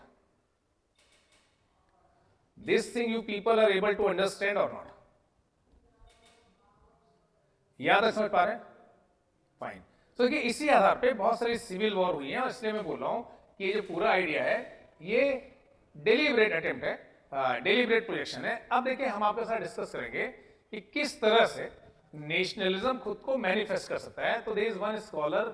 This thing you people are able to understand और नॉट? यहां तक समझ पा रहे हैं? फाइन। तो देखिए, इसी आधार पे बहुत सारी सिविल वॉर हुई है, और इसलिए मैं बोल रहा हूं कि ये जो पूरा आइडिया है ये डेलिब्रेट अटेम्प्ट है, डेलिब्रेट प्रोजेक्शन है। अब देखिए, हम आपके साथ डिस्कस करेंगे कि किस तरह से नेशनलिज्म खुद को मैनिफेस्ट कर सकता है। तो there is one scholar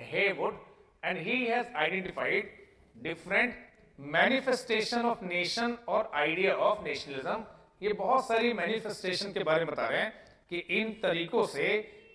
Heywood and he has identified different manifestation of nation और आइडिया ऑफ नेशनलिज्म। ये बहुत सारी मैनिफेस्टेशन के बारे में बता रहे हैं कि इन तरीकों से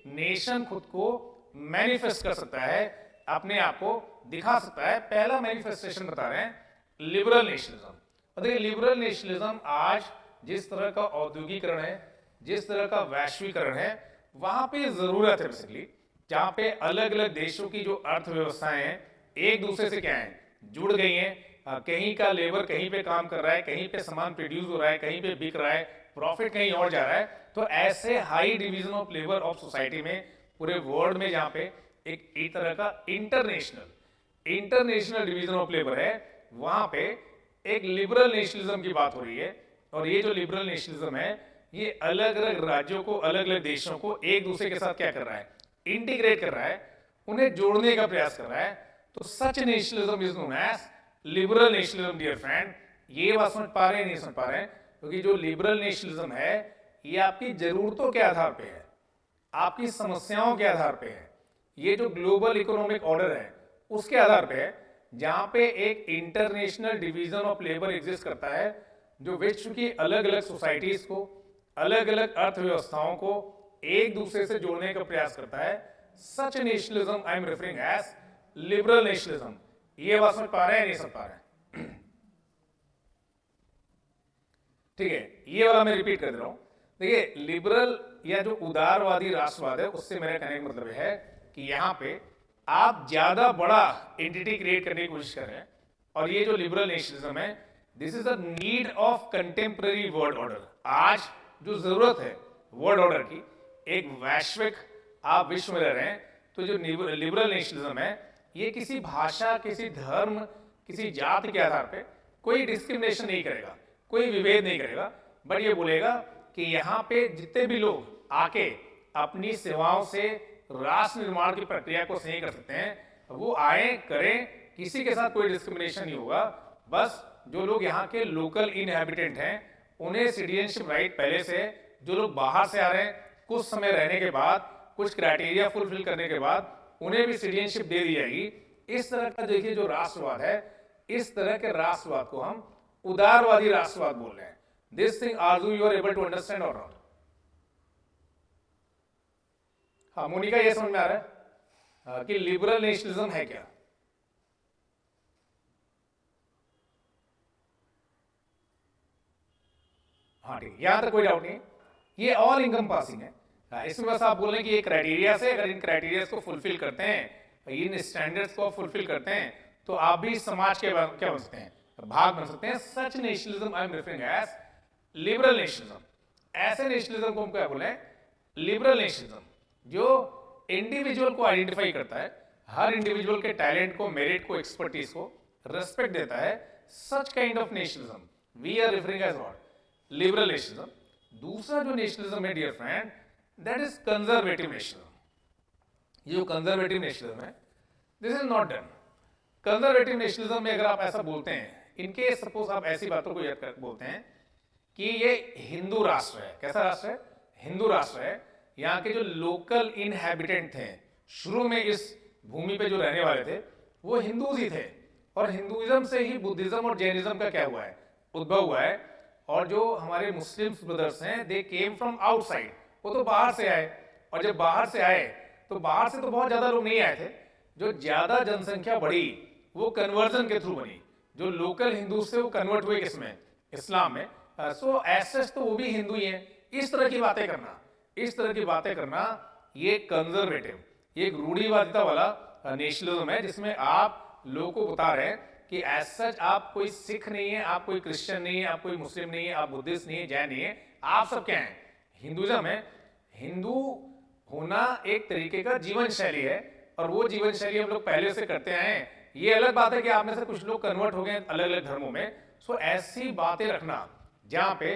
नेशन खुद को मैनिफेस्ट कर सकता है, अपने आप को दिखा सकता है। पहला मैनिफेस्टेशन बता रहे हैं लिबरल नेशनलिज्म। देखिए, लिबरल नेशनलिज्म आज जिस तरह का औद्योगिकरण है, जिस तरह का वैश्वीकरण है, वहां पे जरूरत है बेसिकली, जहां पे अलग अलग देशों की जो अर्थव्यवस्थाएं हैं एक दूसरे से क्या है, जुड़ गई हैं। कहीं का लेबर कहीं पे काम कर रहा है, कहीं पे सामान प्रोड्यूस हो रहा है, कहीं पे बिक रहा है, प्रॉफिट कहीं और जा रहा है। तो ऐसे high division of labour of society में पूरे वर्ल्ड में जहां पे एक तरह का इंटरनेशनल डिवीजन ऑफ लेबर है, वहां पे एक लिबरल नेशनलिज्म की बात हो रही है। और ये जो लिबरल नेशनलिज्म है, ये अलग अलग राज्यों को, अलग अलग देशों को एक दूसरे के साथ क्या कर रहा है, इंटीग्रेट कर रहा है, उन्हें जोड़ने का प्रयास कर रहा है। तो such nationalism is known as liberal nationalism dear friend. ये बात समझ पा रहे हैं, नहीं समझ पा रहे हैं? क्योंकि जो लिबरल नेशनलिज्म है ये आपकी जरूरतों के आधार पे है, आपकी समस्याओं के आधार पे है। ये जो ग्लोबल इकोनॉमिक ऑर्डर है उसके आधार पे है, जहां पे एक international division of labour exist करता है, जो विश्व की अलग अलग सोसाइटीज को, अलग अलग अर्थव्यवस्थाओं को एक दूसरे से जोड़ने का प्रयास करता है। Such nationalism I am referring as liberal nationalism. ये बात समझ पा रहे हैं, नहीं समझ पा रहे हैं? ठीक है, ये वाला मैं रिपीट कर दे रहा हूं। देखिए, लिबरल या जो उदारवादी राष्ट्रवाद है, उससे मेरा कहने का मतलब है कि यहां पे आप ज्यादा बड़ा एंटिटी क्रिएट करने की कोशिश कर रहे हैं। और ये जो लिबरल नेशनलिज्म है, this is the need of contemporary world order. आज जो जरूरत है वर्ल्ड ऑर्डर की, एक वैश्विक आप विश्व में रह रहे हैं, तो जो लिबरल नेशनलिज्म है ये किसी भाषा, किसी धर्म, किसी जाति के आधार पे कोई डिस्क्रिमिनेशन नहीं करेगा, कोई विभेद नहीं करेगा, बट ये बोलेगा कि यहाँ पे जितने भी लोग आके अपनी सेवाओं से राष्ट्र निर्माण की प्रक्रिया को सही कर सकते हैं, वो आए, करें, किसी के साथ कोई डिस्क्रिमिनेशन नहीं होगा। बस जो लोग यहाँ के लोकल इनहैबिटेंट हैं उन्हें सिटीजनशिप राइट पहले से, जो लोग बाहर से आ रहे हैं कुछ समय रहने के बाद, कुछ क्राइटेरिया फुलफिल करने के बाद उन्हें भी सिटीजनशिप दे दी जाएगी। इस तरह का देखिए जो राष्ट्रवाद है, इस तरह के राष्ट्रवाद को हम उदारवादी राष्ट्रवाद बोल रहे हैं। This thing are you are able to understand और नॉट? हाँ मोनिका, ये समझ में आ रहा है कि लिबरल नेशनलिज्म है क्या? हाँ ठीक, यहां तक कोई डाउट नहीं। ये ऑल इनकम पासिंग है। इसमें बस आप बोल रहे हैं कि ये क्राइटेरिया से, अगर इन क्राइटेरिया को फुलफिल करते हैं, इन स्टैंडर्ड्स को फुलफिल करते हैं, तो आप भी समाज के क्या बन सकते हैं, भाग बन सकते हैं। Such nationalism I am referring as liberal nationalism. ऐसे नेशनलिज्म को हम क्या बोले, लिबरल नेशनलिज्म। जो इंडिविजुअल को आइडेंटिफाई करता है, हर इंडिविजुअल के टैलेंट को, मेरिट को, एक्सपर्टीज को रेस्पेक्ट देता है, such kind of nationalism we are referring as what, liberal nationalism. दूसरा जो नेशनलिज्म है dear friend, that is conservative nationalism. ये जो कंजर्वेटिव नेशनलिज्म है, this is not done. Conservative nationalism में अगर आप ऐसा बोलते हैं, इनके सपोज आप ऐसी बातों को याद कर बोलते हैं कि ये हिंदू राष्ट्र है, कैसा राष्ट्र है, हिंदू राष्ट्र है, यहाँ के जो लोकल इनहैबिटेंट थे, शुरू में इस भूमि पे जो रहने वाले थे वो हिंदूज ही थे, और हिंदुइज्म से ही बुद्धिज्म और जैनिज्म का क्या हुआ है, उद्भव हुआ है। और जो हमारे मुस्लिम ब्रदर्स हैं, दे केम फ्रॉम आउटसाइड, वो तो बाहर से आए, और जब बाहर से आए तो बाहर से तो बहुत ज्यादा लोग नहीं आए थे, जो ज्यादा जनसंख्या बढ़ी वो कन्वर्जन के थ्रू बनी। जो लोकल हिंदू से वो कन्वर्ट हुए किसमें, इस्लाम में। सो एसेस तो वो भी हिंदू ही है। इस तरह की बातें करना, इस तरह की बातें करना, ये कंजर्वेटिव, ये एक रूढ़िवादिता वाला नेशनलिज्म है, जिसमें आप लोगों को बता रहे हैं कि एज सच आप कोई सिख नहीं है, आप कोई क्रिश्चियन नहीं है, आप कोई मुस्लिम नहीं है, आप बुद्धिस्ट नहीं है, जैन नहीं है, आप सब क्या हैं, हिंदुइज्म है। हिंदू होना एक तरीके का जीवन शैली है, और वो जीवन शैली हम लोग पहले से करते आए हैं। ये अलग बात है कि आप में से कुछ लोग कन्वर्ट हो गए अलग अलग धर्मों में। सो ऐसी बातें रखना जहां पे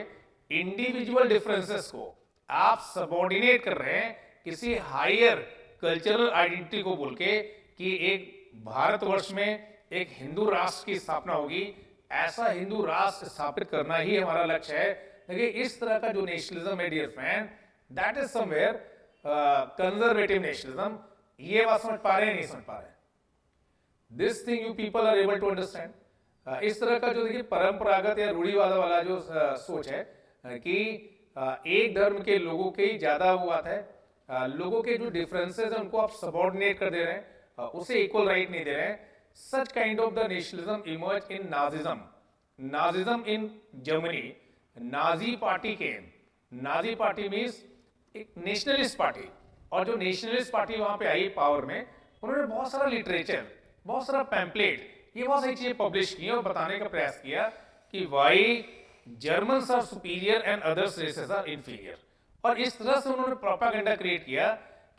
इंडिविजुअल डिफरेंसेस को आप सबऑर्डिनेट कर रहे हैं किसी हायर कल्चरल आइडेंटिटी को बोल के कि एक भारतवर्ष में एक हिंदू राष्ट्र की स्थापना होगी, ऐसा हिंदू राष्ट्र स्थापित करना ही हमारा लक्ष्य है। लेकिन इस तरह का जो नेशनलिज्म है dear friend, that is somewhere conservative nationalism. ये बात समझ पा रहे हैं, नहीं समझ पा रहे? This thing you people are able to understand. इस तरह का जो देखिए परंपरागत या रूढ़िवाद वाला जो सोच है कि एक धर्म के लोगों के ही ज्यादा वो बात है, लोगों के जो डिफरेंसेस हैं उनको आप सबऑर्डिनेट कर दे रहे हैं, उसे इक्वल राइट नहीं दे रहे हैं। सच kind of the nationalism emerge in Nazism. Nazism in Germany, Nazi party के, नाजी पार्टी मीन्स एक नेशनलिस्ट पार्टी, और जो नेशनलिस्ट पार्टी वहां पे आई पावर में, उन्होंने बहुत सारा लिटरेचर, बहुत सारा पैम्पलेट, ये बहुत सारी चीजें पब्लिश की और बताने का प्रयास किया कि why Germans are superior and others races are inferior. और इस तरह से उन्होंने प्रोपेगेंडा क्रिएट किया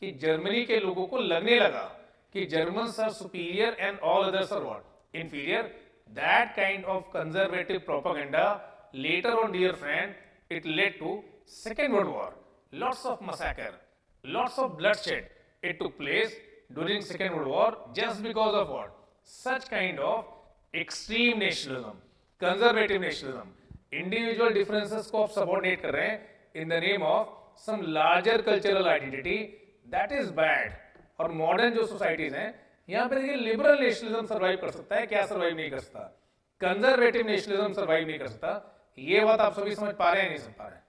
कि जर्मनी के लोगों को लगने लगा कि Germans are superior and all others are what, inferior. That kind of conservative propaganda later on, dear friend, it led to Second World War. Lots of massacre, lots of bloodshed. It took place during Second World War just because of what? Such kind of extreme nationalism, conservative nationalism. Individual differences को आप subordinate कर रहे हैं in the name of some larger cultural identity. That is bad. और modern जो societies हैं, यहाँ पे देखिए liberal nationalism survive कर सकता है, क्या survive नहीं कर सकता? Conservative nationalism survive नहीं कर सकता। ये बात आप सभी समझ पा रहे हैं, नहीं समझ पा रहे हैं?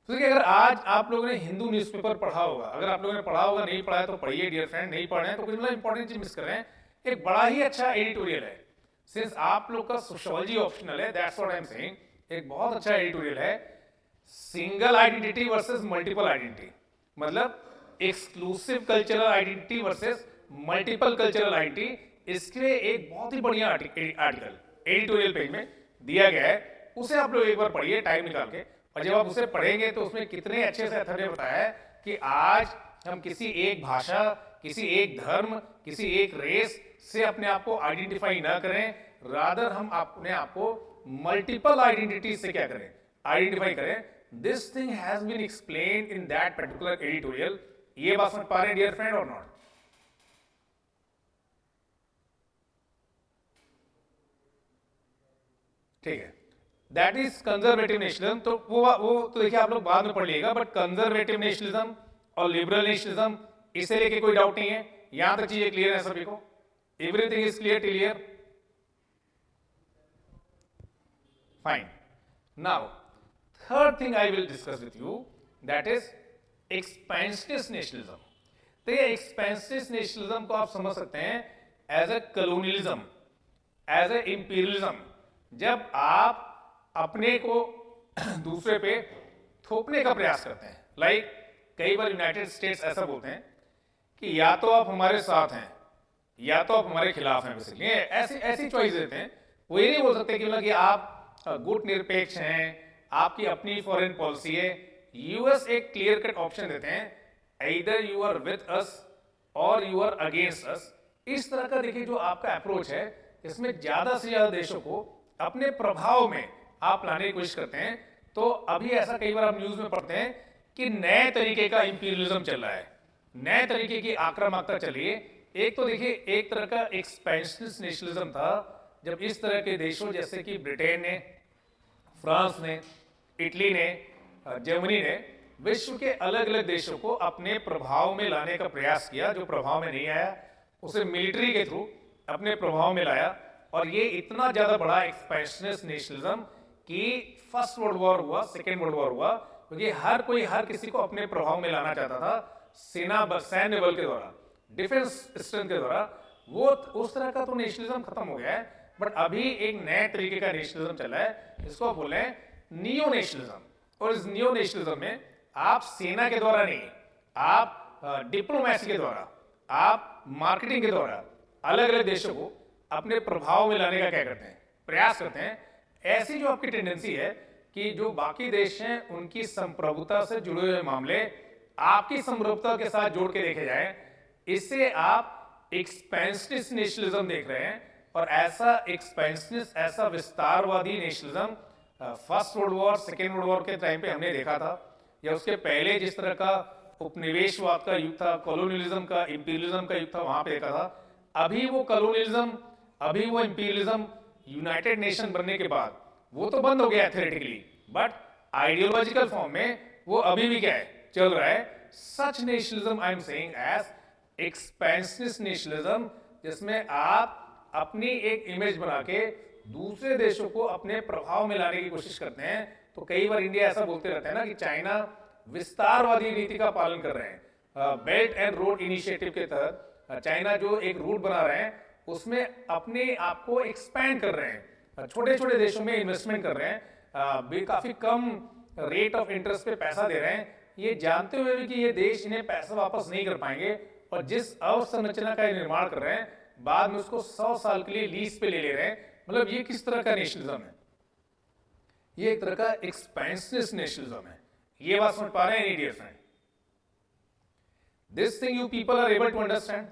तो देखिए, अगर आज आप लोगों ने हिंदू न्यूज़पेपर पढ़ा होगा, अगर आप लोगों ने पढ़ा होगा, नहीं पढ़ा है तो पढ़िए डियर फ्रेंड, नहीं पढ़े हैं तो कुछ मतलब इंपॉर्टेंट चीज मिस कर रहे हैं। एक बड़ा ही अच्छा एडिटोरियल है, सिंस आप लोग का सोशियोलॉजी ऑप्शनल है, that's what I am saying. एक बहुत अच्छा एडिटोरियल है, single identity versus multiple identity, मतलब exclusive cultural identity versus multiple cultural identity. इसके एक बहुत ही बढ़िया आर्टिकल एडिटोरियल पेज में दिया गया है, उसे आप लोग एक बार पढ़िए टाइम निकाल के। और जब आप उसे पढ़ेंगे तो उसमें कितने अच्छे से अथर ने बताया है कि आज हम किसी एक भाषा, किसी एक धर्म, किसी एक रेस से अपने आप को आइडेंटिफाई ना करें, रादर हम अपने आप को मल्टीपल आइडेंटिटी से क्या करें, आइडेंटिफाई करें। This thing has been explained in that particular editorial. ये बात समझ पा रहे हैं डियर फ्रेंड और नॉट? ठीक है, दैट इज कंजर्वेटिव नेशनलिज्म। तो वो तो देखिए आप लोग बाद में पढ़ लीजिएगा, बट कंजर्वेटिव नेशनलिज्म और लिबरल नेशनलिज्म, इसे लेके कोई डाउट नहीं है, यहां तक चीजें क्लियर है सभी को? Everything is clear till here? Fine. Now third thing I will discuss with you, that is expensive nationalism. तो ये एक्सपेंसिव नेशनलिज्म को आप समझ सकते हैं as a colonialism, as a imperialism. जब आप अपने को दूसरे पे थोपने का प्रयास करते हैं, लाइक कई बार यूनाइटेड स्टेट्स ऐसा बोलते हैं कि या तो आप हमारे साथ हैं या तो आप हमारे खिलाफ हैं, बेसिकली ऐसी ऐसी चॉइस देते हैं। वो ये नहीं बोल सकते कि मतलब कि आप गुट निरपेक्ष हैं, आपकी अपनी फॉरेन पॉलिसी है, यूएस एक क्लियर कट ऑप्शन देते हैं, either you are with us और you are against us। इस तरह का देखिए जो आपका अप्रोच है, इसमें ज्यादा से ज्यादा देशों को अपने प्रभाव में आप लाने की कोशिश करते हैं। तो अभी ऐसा कई बार आप न्यूज में पढ़ते हैं कि नए तरीके का इंपीरियलिज्म चल रहा है, नए तरीके की आक्रामकता चली है। एक तो देखिए एक तरह का एक्सपेंशनिस्ट नेशनलिज्म था, जब इस तरह के देशों जैसे कि ब्रिटेन ने, फ्रांस ने, इटली ने, जर्मनी ने विश्व के अलग अलग देशों को अपने प्रभाव में लाने का प्रयास किया। जो प्रभाव में नहीं आया उसे मिलिट्री के थ्रू अपने प्रभाव में लाया। और ये इतना ज्यादा बड़ा एक्सपेंशनिस्ट नेशनलिज्म कि फर्स्ट वर्ल्ड वॉर हुआ, सेकेंड वर्ल्ड वॉर हुआ, क्योंकि हर कोई हर किसी को अपने प्रभाव में लाना चाहता था, सैन्य बल के द्वारा, डिफेंस स्ट्रेंथ के द्वारा। वो उस तरह का तो नेशनलिज्म खत्म हो गया है, बट अभी एक नए तरीके का नेशनलिज्म चला है, इसको बोले हैं नियो नेशनलिज्म। और इस नियो नेशनलिज्म में आप सेना के द्वारा नहीं, आप डिप्लोमेसी के द्वारा, आप मार्केटिंग के द्वारा अलग अलग देशों को अपने प्रभाव में लाने का क्या करते हैं, प्रयास करते हैं। ऐसी जो आपकी टेंडेंसी है कि जो बाकी देश हैं उनकी संप्रभुता से जुड़े हुए मामले आपकी संप्रभुता के साथ जोड़ के देखे जाए, इससे आप एक्सपेंशनिस्ट नेशनलिज्म देख रहे हैं। और ऐसा एक्सपेंशनिस्ट, ऐसा विस्तारवादी nationalism first world war, second world war के टाइम पे हमने देखा था, या उसके पहले जिस तरह का उपनिवेशवाद का युग था, कॉलोनियलिज्म का, इंपीरियलिज्म का युग था, वहां पे देखा था। अभी वो कॉलोनियलिज्म, अभी वो इंपीरियलिज्म यूनाइटेड नेशन बनने के बाद वो तो बंद हो गया थ्योरेटिकली, बट आइडियोलॉजिकल फॉर्म में वो अभी भी क्या है, चल रहा है। Such nationalism I am saying as expansionist nationalism, जिसमें आप अपनी एक इमेज बना के दूसरे देशों को अपने प्रभाव में लाने की कोशिश करते हैं। तो कई बार इंडिया ऐसा बोलते रहता है ना कि चाइना विस्तारवादी नीति का पालन कर रहे हैं। बेल्ट एंड रोड इनिशिएटिव के तहत चाइना जो एक रूट बना रहे हैं उसमें अपने आप को एक्सपैंड कर रहे हैं, छोटे छोटे देशों में इन्वेस्टमेंट कर रहे हैं, काफी कम रेट ऑफ इंटरेस्ट पे पैसा दे रहे हैं, ये जानते हुए भी कि ये देश इन्हें पैसा वापस नहीं कर पाएंगे। और जिस अवसंरचना का निर्माण कर रहे हैं, बाद में उसको 100 साल के लिए लीज पे ले रहे हैं। मतलब ये किस तरह का नेशनलिज्म है, ये एक तरह का एक्सपेंशनिस्ट नेशनलिज्म है। ये बात समझ पा रहे हैं dear friend? This thing you people are able to understand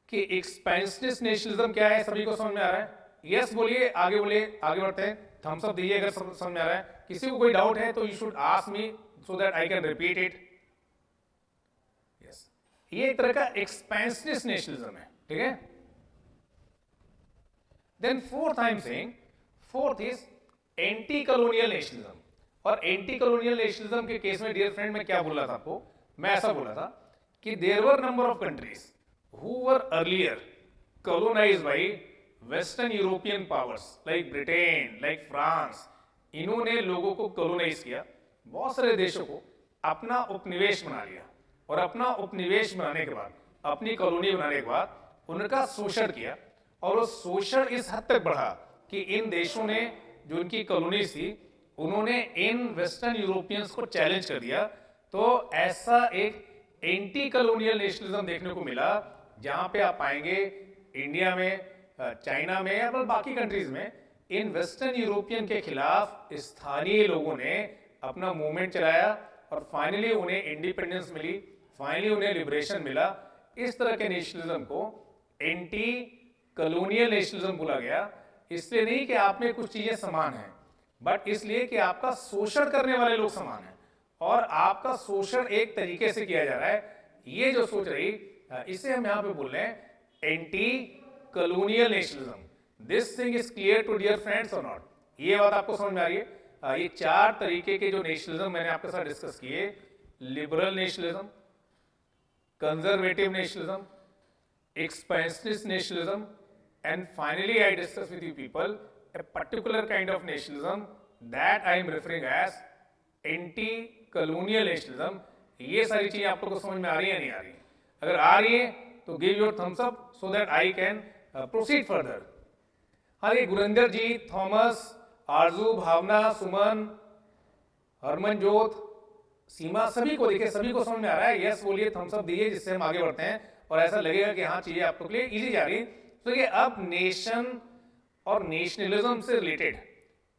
कि एक्सपेंशनिस्ट नेशनलिज्म क्या है, सभी को समझ में आ रहा है? यस बोलिए, आगे बोलिए, आगे बढ़ते हैं, थम्स अप दीजिए अगर समझ में आ रहा है। किसी को कोई डाउट है तो you should ask me so that I can repeat it. Yes, ये एक तरह का एक्सपेंशनिस्ट नेशनलिज्म है, ठीक है। Then fourth I am saying, fourth is anti colonial nationalism. और एंटी कॉलोनियल नेशनलिज्म के केस में डियर फ्रेंड मैं क्या बोला था आपको, मैं ऐसा बोला था कि there were number of countries who were earlier colonized by western European powers like Britain, like France। इन्होंने लोगों को कॉलोनाइज किया, बहुत सारे देशों को अपना उपनिवेश बना लिया, और अपना उपनिवेश बनाने के बाद, अपनी कॉलोनी बनाने के बाद उनका शोषण किया। और वो शोषण इस हद तक बढ़ा कि इन देशों ने, जो उनकी कॉलोनीज थी, उन्होंने इन वेस्टर्न यूरोपियंस को चैलेंज कर दिया। तो ऐसा एक एंटी कॉलोनियल नेशनलिज्म देखने को मिला, जहां पे आप पाएंगे इंडिया में, चाइना में, या बाकी कंट्रीज में इन वेस्टर्न यूरोपियन के खिलाफ स्थानीय लोगों ने अपना मूवमेंट चलाया, और फाइनली उन्हें इंडिपेंडेंस मिली, फाइनली उन्हें लिबरेशन मिला। इस तरह के नेशनलिज्म को एंटी कॉलोनियल नेशनलिज्म बोला गया। इसलिए नहीं कि आप में कुछ चीजें समान हैं, बट इसलिए कि आपका शोषण करने वाले लोग समान हैं, और आपका शोषण एक तरीके से किया जा रहा है। ये जो सोच रही, इसे हम यहां पे बोल रहे हैं anti colonial nationalism. This thing is clear to dear friends और नॉट? ये बात आपको समझ में आ रही है? ये चार तरीके के जो नेशनलिज्म मैंने आपके साथ डिस्कस किए, liberal nationalism, conservative nationalism, expansionist nationalism, and finally I discuss with you people a particular kind of nationalism that I am referring as anti-colonial nationalism। ये सारी चीजें आप लोगों को समझ में आ रही है नहीं आ रही? अगर आ रही है तो give your thumbs up so that I can proceed further. हाँ, ये गुरिंदर जी, थॉमस, आरजू, भावना, सुमन, हरमनजोत, सीमा, सभी को देखिए, सभी को समझ में आ रहा है? यस बोलिए, थम्स अप दीजिए, जिससे हम आगे बढ़ते हैं और ऐसा लगेगा कि हाँ चीजें आपके लिए इजी जा रही। तो ये अब नेशन और नेशनलिज्म से रिलेटेड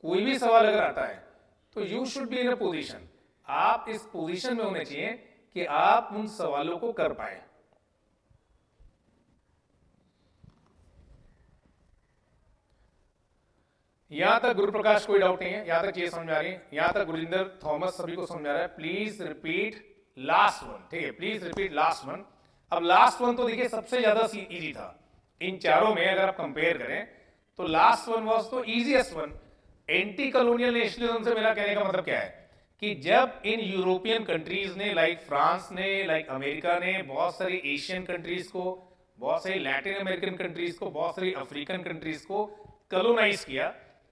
कोई भी सवाल अगर आता है तो you should be in a position आप इस पोजीशन में होने चाहिए कि आप उन सवालों को कर पाए। यहां तक गुरु प्रकाश कोई डाउट नहीं है, यहां तक चीज समझ में आ रही है, यहां तक गुरजिंदर थॉमस सभी को समझ आ रहा है। प्लीज रिपीट लास्ट वन, ठीक है, प्लीज रिपीट लास्ट वन। अब लास्ट वन तो देखिए सबसे ज्यादा इजी था इन चारों में, अगर आप कंपेयर करें तो लास्ट वन वाज तो easiest one. Anti colonial nationalism से मेरा कहने का मतलब क्या है कि जब इन यूरोपियन कंट्रीज ने, लाइक फ्रांस ने, लाइक अमेरिका ने, बहुत सारी एशियन कंट्रीज को, बहुत सारी लैटिन अमेरिकन कंट्रीज को, बहुत सारी अफ्रीकन कंट्रीज को कॉलोनाइज किया।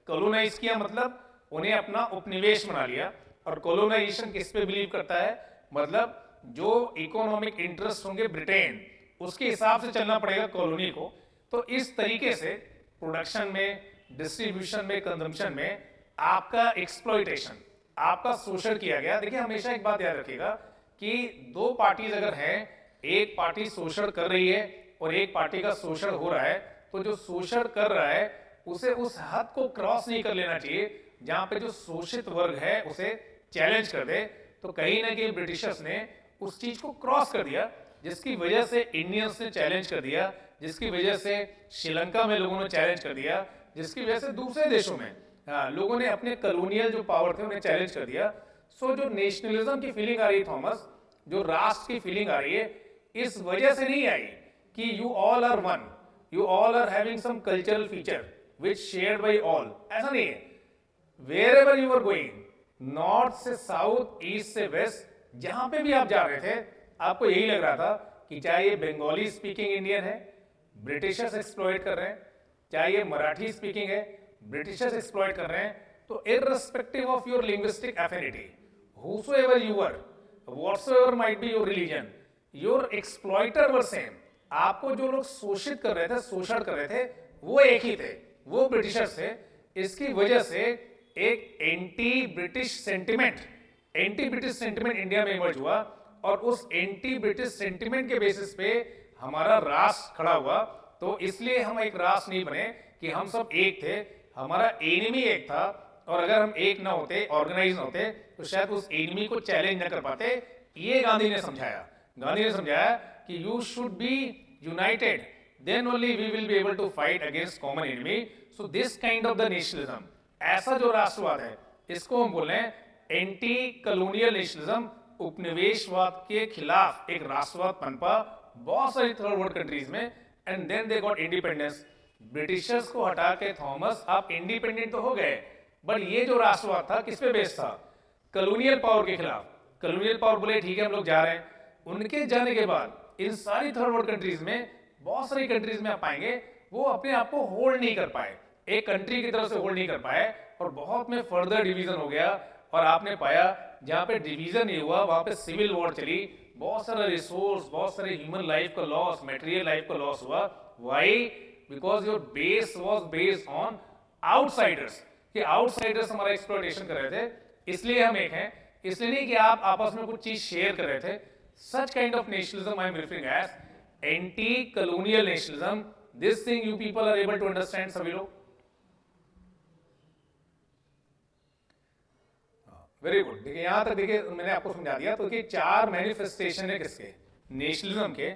कॉलोनाइज किया मतलब उन्हें अपना उपनिवेश बना लिया। और कॉलोनाइजेशन किस पे बिलीव करता है, मतलब जो इकोनॉमिक इंटरेस्ट होंगे ब्रिटेन, उसके हिसाब से चलना पड़ेगा कॉलोनी को। तो इस तरीके से प्रोडक्शन में, डिस्ट्रीब्यूशन में, कंजम्पशन में आपका एक्सप्लॉइटेशन, आपका शोषण किया गया। देखिए हमेशा एक बात याद रखिएगा कि दो पार्टीज अगर हैं, एक पार्टी शोषण कर रही है और एक पार्टी का शोषण हो रहा है, तो जो शोषण कर रहा है उसे उस हद को क्रॉस नहीं कर लेना चाहिए जहां पे जो शोषित वर्ग है उसे चैलेंज कर दे। तो कहीं ना कहीं ब्रिटिशर्स ने उस चीज को क्रॉस कर दिया, जिसकी वजह से इंडियंस ने चैलेंज कर दिया, जिसकी वजह से श्रीलंका में लोगों ने चैलेंज कर दिया, जिसकी वजह से दूसरे देशों में लोगों ने अपने कॉलोनियल जो पावर थे उन्हें चैलेंज कर दिया। सो जो नेशनलिज्म की फीलिंग आ रही है थॉमस, जो राष्ट्र की फीलिंग आ रही है, इस वजह से नहीं आई कि you all are one, you all are having some cultural feature which shared by all, ऐसा नहीं है। Wherever you were going, north से साउथ, ईस्ट से वेस्ट, जहां पे भी आप जा रहे थे आपको यही लग रहा था कि चाहे ये बंगाली स्पीकिंग इंडियन है, ब्रिटिशर्स एक्सप्लॉइट कर रहे हैं, चाहे ये मराठी स्पीकिंग है, ब्रिटिशर्स एक्सप्लॉइट कर रहे हैं। तो irrespective of your linguistic affinity, whosoever you were, whatsoever might be your religion, your exploiter were same। आपको जो लोग शोषित कर रहे थे, शोषण कर रहे थे, वो एक ही थे, वो ब्रिटिशर्स थे। इसकी वजह से एक anti British sentiment, anti British sentiment India में इमर्ज हुआ, और उस एंटी ब्रिटिश सेंटिमेंट के बेसिस पे हमारा राष्ट्र खड़ा हुआ। तो इसलिए हम एक राष्ट्र नहीं बने कि हम सब एक थे, हमारा एनिमी एक था, और अगर हम एक ना होते, ऑर्गेनाइज ना होते, तो शायद उस एनिमी को चैलेंज ना कर पाते। ये गांधी ने समझाया। गांधी ने समझाया कि you should be united, then only we will be able to fight against common enemy. So this kind of the nationalism, ऐसा जो राष्ट्रवाद है, इसको हम बोल रहे हैं एंटी कॉलोनियल नेशनलिज्म। उपनिवेशवाद के खिलाफ एक राष्ट्रवाद पनपा बहुत सारी थर्ड वर्ल्ड कंट्रीज में, and then they got independence. Britishers को हटा के थॉमस आप इंडिपेंडेंट तो हो गए, बट ये जो राष्ट्रवाद था किस पे बेस्ड था, कॉलोनियल पावर के खिलाफ। कॉलोनियल पावर बोले ठीक है हम लोग जा रहे हैं, उनके जाने के बाद इन सारी थर्ड वर्ल्ड कंट्रीज में, बहुत सारी कंट्रीज में आप पाएंगे वो अपने आप को होल्ड नहीं कर पाए, एक कंट्री की तरफ से होल्ड नहीं कर पाए, और बहुत में फर्दर डिवीजन हो गया। और आपने पाया जहां पे डिवीजन नहीं हुआ वहां पे सिविल वॉर चली, बहुत सारा रिसोर्स, बहुत सारे ह्यूमन लाइफ का लॉस, मटेरियल लाइफ का लॉस हुआ। Why? Because your base was based on outsiders, कि आउटसाइडर्स हमारा एक्सप्लॉयटेशन कर रहे थे, इसलिए हम एक हैं, इसलिए नहीं कि आप आपस में कुछ चीज शेयर कर रहे थे। Such kind of nationalism I am referring as anti colonial nationalism. This thing you people are able to understand, सभी लोग? Very good. देखिए यहां तक, देखिए मैंने आपको समझा दिया। तो कि चार मैनिफेस्टेशन है किसके, नेशनलिज्म के,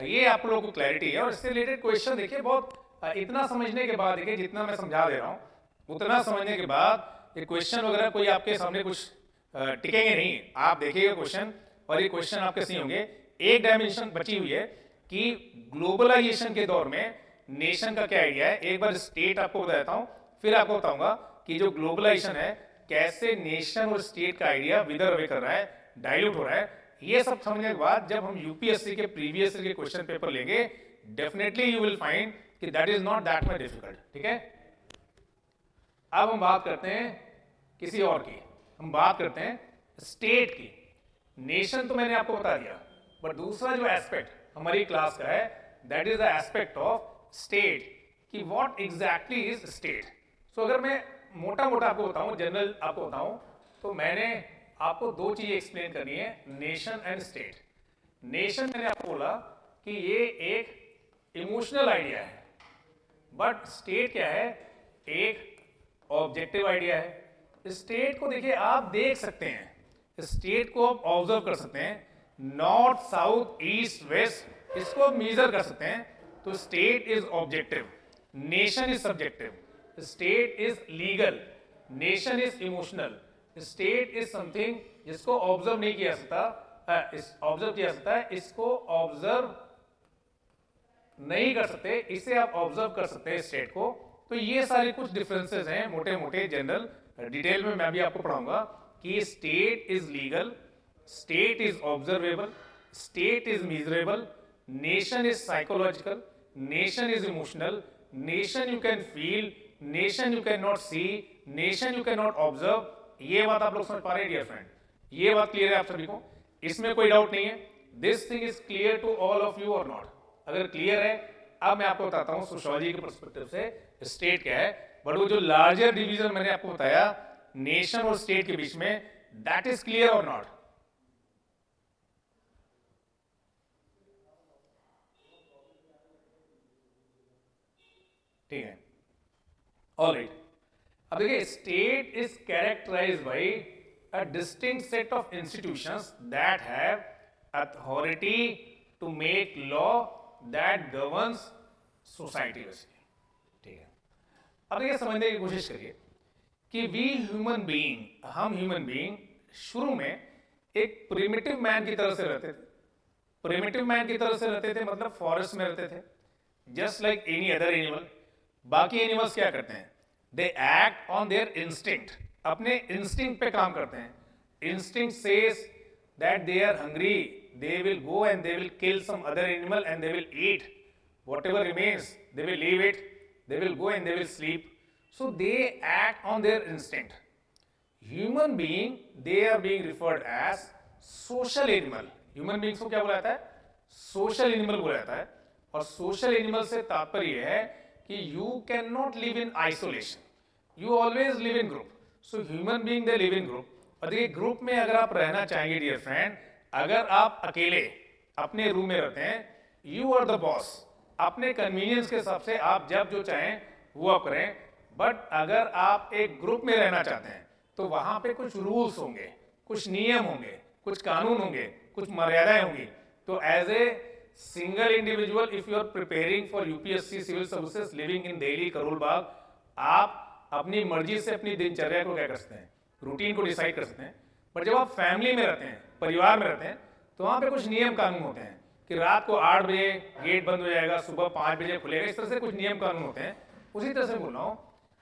ये आप लोगों को क्लैरिटी है। और इससे रिलेटेड क्वेश्चन देखिए बहुत इतना समझने के बाद, देखिए जितना मैं समझा दे रहा हूं उतना समझने के बाद ये क्वेश्चन वगैरह कोई आपके सामने कुछ टिकेंगे नहीं। आप देखिएगा क्वेश्चन, और ये क्वेश्चन आपके सही होंगे। एक डायमेंशन बची हुई है कि ग्लोबलाइजेशन के दौर में नेशन का क्या आइडिया है। एक बार स्टेट आपको बता देता हूं, फिर आपको बताऊंगा कि जो ग्लोबलाइजेशन है कैसे नेशन और स्टेट का आइडिया विदर अवे कर रहा है, डाइल्यूट हो रहा है। ये सब समझने के बाद जब हम यूपीएससी के प्रीवियस के क्वेश्चन पेपर लेंगे, डेफिनेटली यू विल फाइंड कि that is not that much difficult. ठीक है, अब हम बात करते हैं किसी और की, हम बात करते हैं स्टेट की। नेशन तो मैंने आपको बता दिया, बट दूसरा जो एस्पेक्ट हमारी क्लास का है that is the aspect of state, कि व्हाट एग्जैक्टली इज स्टेट। सो अगर मैं मोटा मोटा आपको बताऊं, जनरल आपको बताऊं, तो मैंने आपको दो चीजें एक्सप्लेन करनी है, नेशन एंड स्टेट। नेशन मैंने आपको बोला कि ये एक इमोशनल आइडिया है, बट स्टेट क्या है, एक ऑब्जेक्टिव आइडिया है। स्टेट को देखिए आप देख सकते हैं, स्टेट को आप ऑब्जर्व कर सकते हैं, नॉर्थ साउथ ईस्ट वेस्ट, इसको आप मेजर कर सकते हैं। तो state is objective, nation is subjective, state is legal, nation is emotional, state is something जिसको ऑब्जर्व नहीं किया सकता, ऑब्जर्व किया सकता है, इसको ऑब्जर्व नहीं कर सकते, इसे आप ऑब्जर्व कर सकते हैं स्टेट को। तो ये सारे कुछ डिफरेंसेस हैं मोटे मोटे, जनरल, डिटेल में मैं भी आपको पढ़ाऊंगा कि state is legal, state is observable, state is measurable, nation is psychological, nation is emotional, nation you can feel, nation you can not see, nation you can not observe. ये बात आप लोग समझ पा रहे हैं डियर फ्रेंड? ये बात क्लियर है आप सभी को? इसमें कोई डाउट नहीं है? This thing is clear to all of you और नॉट? अगर क्लियर है, अब मैं आपको बताता हूं सोशियोलॉजी के पर्सपेक्टिव से स्टेट क्या है। बट वो जो लार्जर डिवीजन मैंने आपको बताया नेशन और स्टेट के बीच में, दैट इज क्लियर और नॉट? ठीक है, ऑलराइट। अब देखिए, state is characterised by a distinct set of institutions that have authority to make law that governs society. ठीक है, अब देखिए समझने की कोशिश करिए कि वी ह्यूमन बीइंग, हम ह्यूमन बीइंग शुरू में एक प्रिमिटिव मैन की तरह से रहते थे। प्रिमिटिव मैन की तरह से रहते थे मतलब फॉरेस्ट में रहते थे, just like any other animal. बाकी एनिमल्स क्या करते हैं? They act on their instinct, अपने इंस्टिंक्ट पे काम करते हैं। Instinct says that they are hungry, they will go and they will kill some other animal and they will eat whatever remains, they will leave it, they will go and they will sleep. So they act on their instinct. Human being, they are being referred as social animal. Human beings को क्या बोला जाता है? Social animal बोला जाता है। और social animal से तात्पर्य है कि you cannot live in isolation, you always live in group. So human being they live in group. और देखिए ग्रुप में अगर आप रहना चाहेंगे डियर फ्रेंड, अगर आप अकेले अपने रूम में रहते हैं, यू आर द बॉस, अपने कन्वीनियंस के हिसाब से आप जब जो चाहें वो आप करें। बट अगर आप एक ग्रुप में रहना चाहते हैं तो वहां पे कुछ रूल्स होंगे, कुछ नियम होंगे, कुछ कानून होंगे, कुछ मर्यादाएं होंगी। तो as a single individual, if you are preparing for UPSC civil services living in Delhi Karol Bagh, आप अपनी मर्जी से अपनी दिनचर्या को क्या कर सकते हैं? रूटीन को डिसाइड कर सकते हैं। बट जब आप फैमिली में रहते हैं, परिवार में रहते हैं, तो वहां पे कुछ नियम कानून होते हैं कि रात को 8 बजे गेट बंद हो जाएगा, सुबह 5 बजे खुलेगा, इस तरह से कुछ नियम कानून होते हैं। उसी तरह से बोल रहा हूं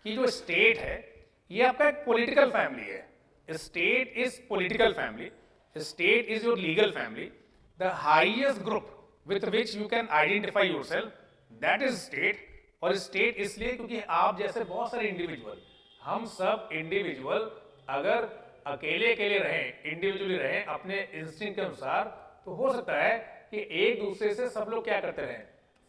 कि जो स्टेट है ये आपका एक पॉलिटिकल फैमिली है। State is political family, state is your legal family, the highest group with which you can identify yourself, that is state. और स्टेट इसलिए क्योंकि आप जैसे बहुत सारे इंडिविजुअल, हम सब इंडिविजुअल अगर अकेले अकेले रहें, इंडिविजुअली रहें अपने इंस्टिंक्ट के अनुसार, तो हो सकता है कि एक दूसरे से सब लोग क्या करते रहें?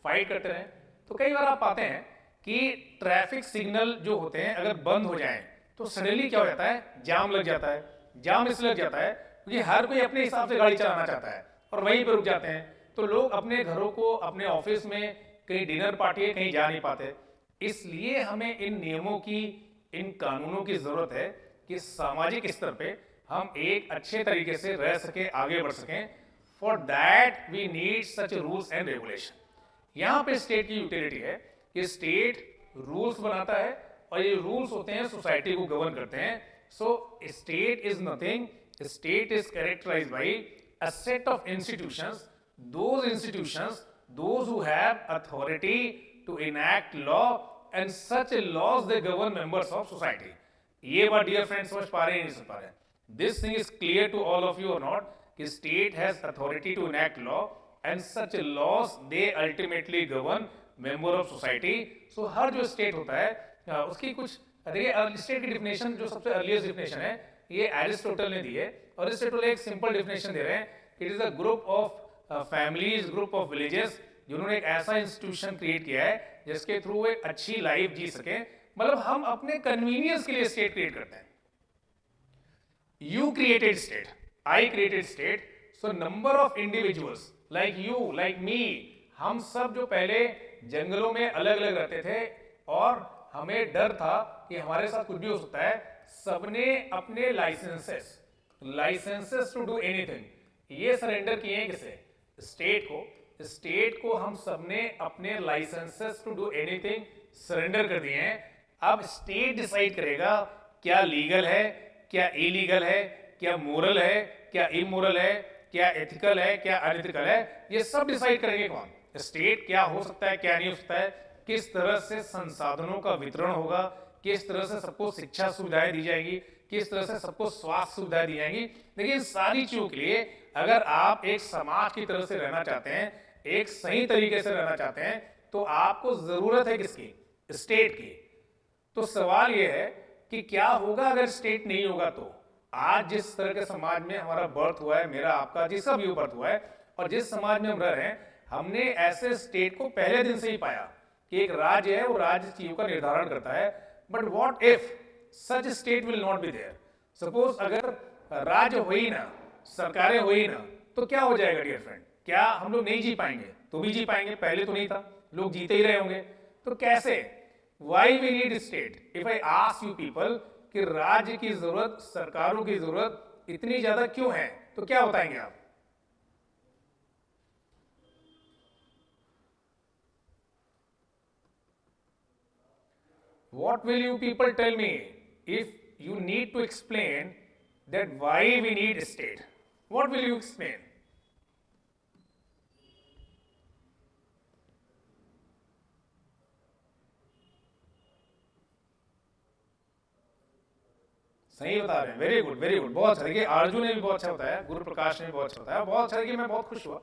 फाइट करते रहें। तो कई बार आप पाते हैं कि ट्रैफिक सिग्नल जो होते हैं अगर बंद हो जाएं तो सडनली क्या हो जाता है? जाम लग जाता है। जाम इसलिए लग जाता है क्योंकि हर कोई अपने हिसाब से गाड़ी चलाना चाहता है और वहीं पर रुक जाते हैं। तो लोग अपने घरों को, अपने ऑफिस में, कहीं डिनर पार्टी है, कहीं जा नहीं पाते। इसलिए हमें इन नियमों की, इन कानूनों की जरूरत है कि सामाजिक स्तर पे हम एक अच्छे तरीके से रह सके, आगे बढ़ सकें। For that we need such rules and regulation. यहां पे स्टेट की यूटिलिटी है कि स्टेट रूल्स बनाता है और ये रूल्स होते हैं सोसाइटी को गवर्न करते हैं। So state is nothing, state is characterised by a set of institutions, those institutions, those who have authority to enact law and such laws they govern members of society. ये बात dear friends समझ पा रहे हैं, नहीं समझ पा रहे हैं? This thing is clear to all of you और नॉट कि state has authority to enact law and such laws they ultimately govern member of society. So हर जो स्टेट होता है उसकी कुछ, देखिए स्टेट की डिफिनेशन जो सबसे अर्लीस्ट डिफिनेशन है ये एरिस्टोटल ने दी है। और एरिस्टोटल एक सिंपल डिफिनेशन दे रहे हैं, it is a group of families, group of villages, जिन्होंने एक ऐसा इंस्टीट्यूशन क्रिएट किया है जिसके थ्रू वो एक अच्छी लाइफ जी सके। मतलब हम अपने कन्वीनियंस के लिए स्टेट क्रिएट करते हैं। You created state, I created state, so number of individuals like you, like me, हम सब जो पहले जंगलों में अलग अलग रहते थे और हमें डर था कि हमारे साथ कुछ भी हो सकता है, सबने अपने licences, licences to do anything ये सरेंडर किए हैं किसे? स्टेट को। स्टेट को हम सबने अपने licences to do anything surrender कर दिए हैं। अब स्टेट डिसाइड करेगा क्या लीगल है, क्या इलीगल है, क्या मोरल है, क्या इमोरल है, क्या एथिकल है, क्या अनएथिकल है, ये सब डिसाइड करेंगे कौन? स्टेट। क्या हो सकता है, क्या नहीं हो सकता है, किस तरह से संसाधनों का वितरण होगा, किस तरह से सबको शिक्षा सुविधाएं दी जाएगी, किस तरह से सबको स्वास्थ्य सुविधाएं दी जाएंगी। देखिए इन सारी चीजों के लिए अगर आप एक समाज की तरह से रहना चाहते हैं, एक सही तरीके से रहना चाहते हैं, तो आपको जरूरत है किसकी? स्टेट की। तो सवाल यह है कि क्या होगा अगर स्टेट नहीं होगा? तो आज जिस तरह के समाज में हमारा बर्थ हुआ है, मेरा आपका जिसका भी बर्थ हुआ है, और जिस समाज में हम रह रहे हैं, हमने ऐसे स्टेट को पहले दिन से ही पाया कि एक राज्य है, वो राज्य चीजों का निर्धारण करता है। But what if such state will not be there? Suppose अगर राज्य हो ही ना, सरकारें हो ही ना, तो क्या हो जाएगा डियर फ्रेंड? क्या हम लोग नहीं जी पाएंगे? तो भी जी पाएंगे, पहले तो नहीं था, लोग जीते ही रहे होंगे। तो कैसे? Why we need state? If I ask you people कि राज्य की जरूरत, सरकारों की जरूरत इतनी ज्यादा क्यों है, तो क्या बताएंगे आप? What will you people tell me if you need to explain that why we need a state? What will you explain? सही बता रहे हैं, वेरी गुड वेरी गुड, बहुत अच्छा। देखिए अर्जुन ने भी बहुत अच्छा बताया, गुरु प्रकाश ने भी बहुत अच्छा बताया, बहुत अच्छा। देखिए मैं बहुत खुश हुआ।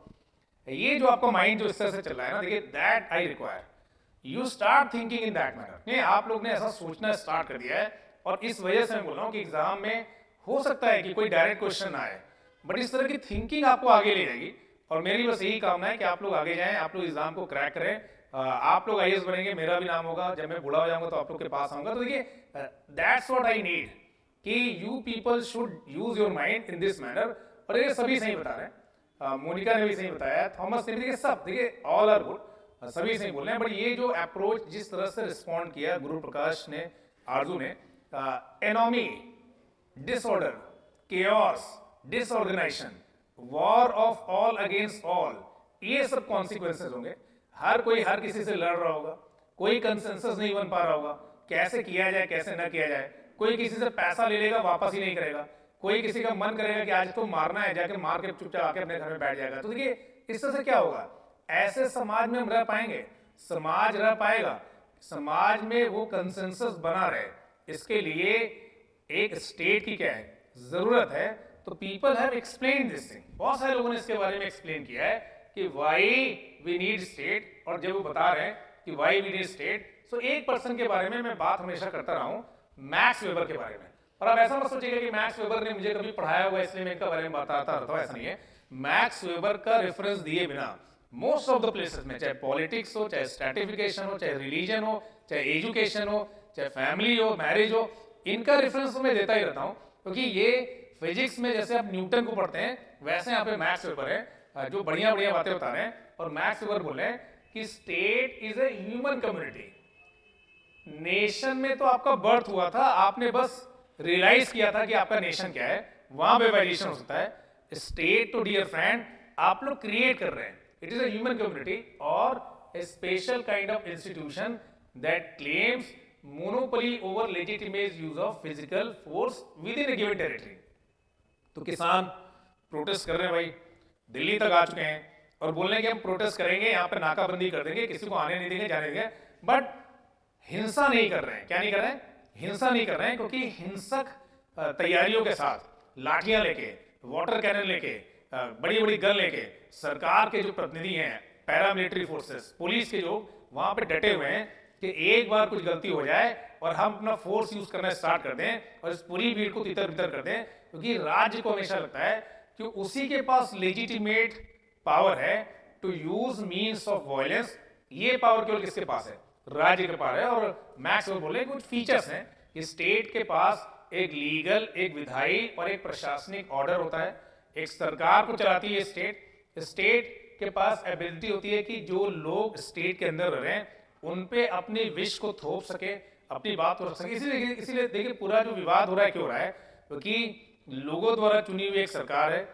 ये जो आपका माइंड जो इस तरह से चल रहा है ना, देखिए that I require you start thinking in that manner. नहीं, आप लोग ने ऐसा सोचना स्टार्ट कर दिया है, और इस वजह से मैं बोल रहा हूँ कि एग्जाम में हो सकता है कि कोई डायरेक्ट क्वेश्चन आए, बट इस तरह की थिंकिंग आपको आगे ले जाएगी। और मेरी बस यही कामना है कि आप लोग आगे जाएं, आप लोग एग्जाम को क्रैक करें, आप लोग आईएएस बनेंगे, मेरा भी नाम होगा, जब मैं बूढ़ा हो जाऊंगा तो आप लोग के पास आऊंगा। तो देखिए दैट्स व्हाट आई नीड कि you people should use your mind in this manner. और ये सभी सही बता रहे हैं, मोनिका ने भी सही बताया, थॉमस ने भी, देखिए सब, देखिए ऑल आर गुड, सभी सही बोल रहे हैं। बट ये जो अप्रोच, जिस तरह से रिस्पॉन्ड किया गुरु प्रकाश ने, आरजू ने, anomie, disorder, chaos, disorganisation, war of all against all, ये सब कॉन्सिक्वेंसेज होंगे। हर कोई हर किसी से लड़ रहा होगा, कोई कंसेंसस नहीं बन पा रहा होगा, कैसे किया जाए कैसे ना किया जाए। कोई किसी से पैसा ले लेगा, वापस ही नहीं करेगा। कोई किसी का मन करेगा कि आज तो मारना है, जाके मार के चुपचाप आके अपने घर में बैठ जाएगा। तो देखिए इस तरह से क्या होगा? ऐसे समाज में हम रह पाएंगे? समाज रह पाएगा? समाज में वो कंसेंसस बना रहे, इसके लिए एक स्टेट की क्या है जरूरत है। तो people have explain this thing, बहुत सारे लोगों ने इसके बारे में एक्सप्लेन किया है कि व्हाई वी नीड स्टेट। और जब वो बता रहे हैं कि व्हाई वी नीड स्टेट, तो एक पर्सन के बारे में मैं बात हमेशा करता रहा हूं, मैक्स वेबर के बारे में। और अब ऐसा मत सोचिएगा कि मैक्स वेबर ने मुझे कभी पढ़ाया हुआ इसलिए मैं इनके बारे में बताता रहता हूं, ऐसा नहीं है। मैक्स वेबर का रेफरेंस दिए बिना मोस्ट ऑफ द प्लेसेस में, चाहे पॉलिटिक्स हो, चाहे स्ट्रेटिफिकेशन हो, चाहे रिलीजन हो, चाहे एजुकेशन हो, चाहे फैमिली हो, मैरिज हो, इनका रेफरेंस तो मैं देता ही रहता हूं। क्योंकि ये फिजिक्स में जैसे आप न्यूटन को पढ़ते हैं, वैसे यहाँ पे मैक्स वेबर है जो बढ़िया बढ़िया बातें बता रहे हैं। और मैक्स वेबर बोले कि state is a human community. Nation में तो आपका बर्थ हुआ था, आपने बस रियलाइज किया था कि आपका नेशन क्या है, वहां पे वेरिएशन हो सकता है। स्टेट तो डियर फ्रेंड आप लोग क्रिएट कर रहे हैं। It is a human community और a special kind of institution that claims monopoly over legitimate use of physical force within a given territory. तो किसान प्रोटेस्ट कर रहे हैं भाई, दिल्ली तक आ चुके हैं और बोल रहे हैं कि हम प्रोटेस्ट करेंगे, यहाँ पे नाकाबंदी कर देंगे, किसी को आने नहीं देंगे, जाने देंगे, बट हिंसा नहीं कर रहे हैं। क्या नहीं कर रहे हैं? हिंसा नहीं कर रहे हैं, क्योंकि हिंसक तैयारियों के साथ लाठियां लेके, वाटर कैनन लेके, बड़ी बड़ी गन लेके सरकार के जो प्रतिनिधि हैं, पैरामिलिट्री फोर्सेस, पुलिस के जो वहां पे डटे हुए हैं कि एक बार कुछ गलती हो जाए और हम अपना फोर्स यूज करना स्टार्ट कर दें और इस पूरी भीड़ को तितर बितर कर दें। क्योंकि राज्य को हमेशा लगता है कि उसी के पास लेजिटिमेट पावर है to use means of violence. ये पावर केवल किसके पास है? राज्य के पास है। और मैक्स वेबर बोले कुछ फीचर्स हैं कि स्टेट के पास एक लीगल, एक विधायी और एक प्रशासनिक ऑर्डर होता है। एक सरकार को चलाती है स्टेट। स्टेट के पास एबिलिटी होती है कि जो लोग स्टेट के अंदर रह रहे हैं उन पे अपनी विश को थोप सके, अपनी बात को रख सके। इसीलिए देखिए पूरा जो विवाद हो रहा है क्यों हो रहा है? क्योंकि लोगों द्वारा चुनी हुई एक सरकार है,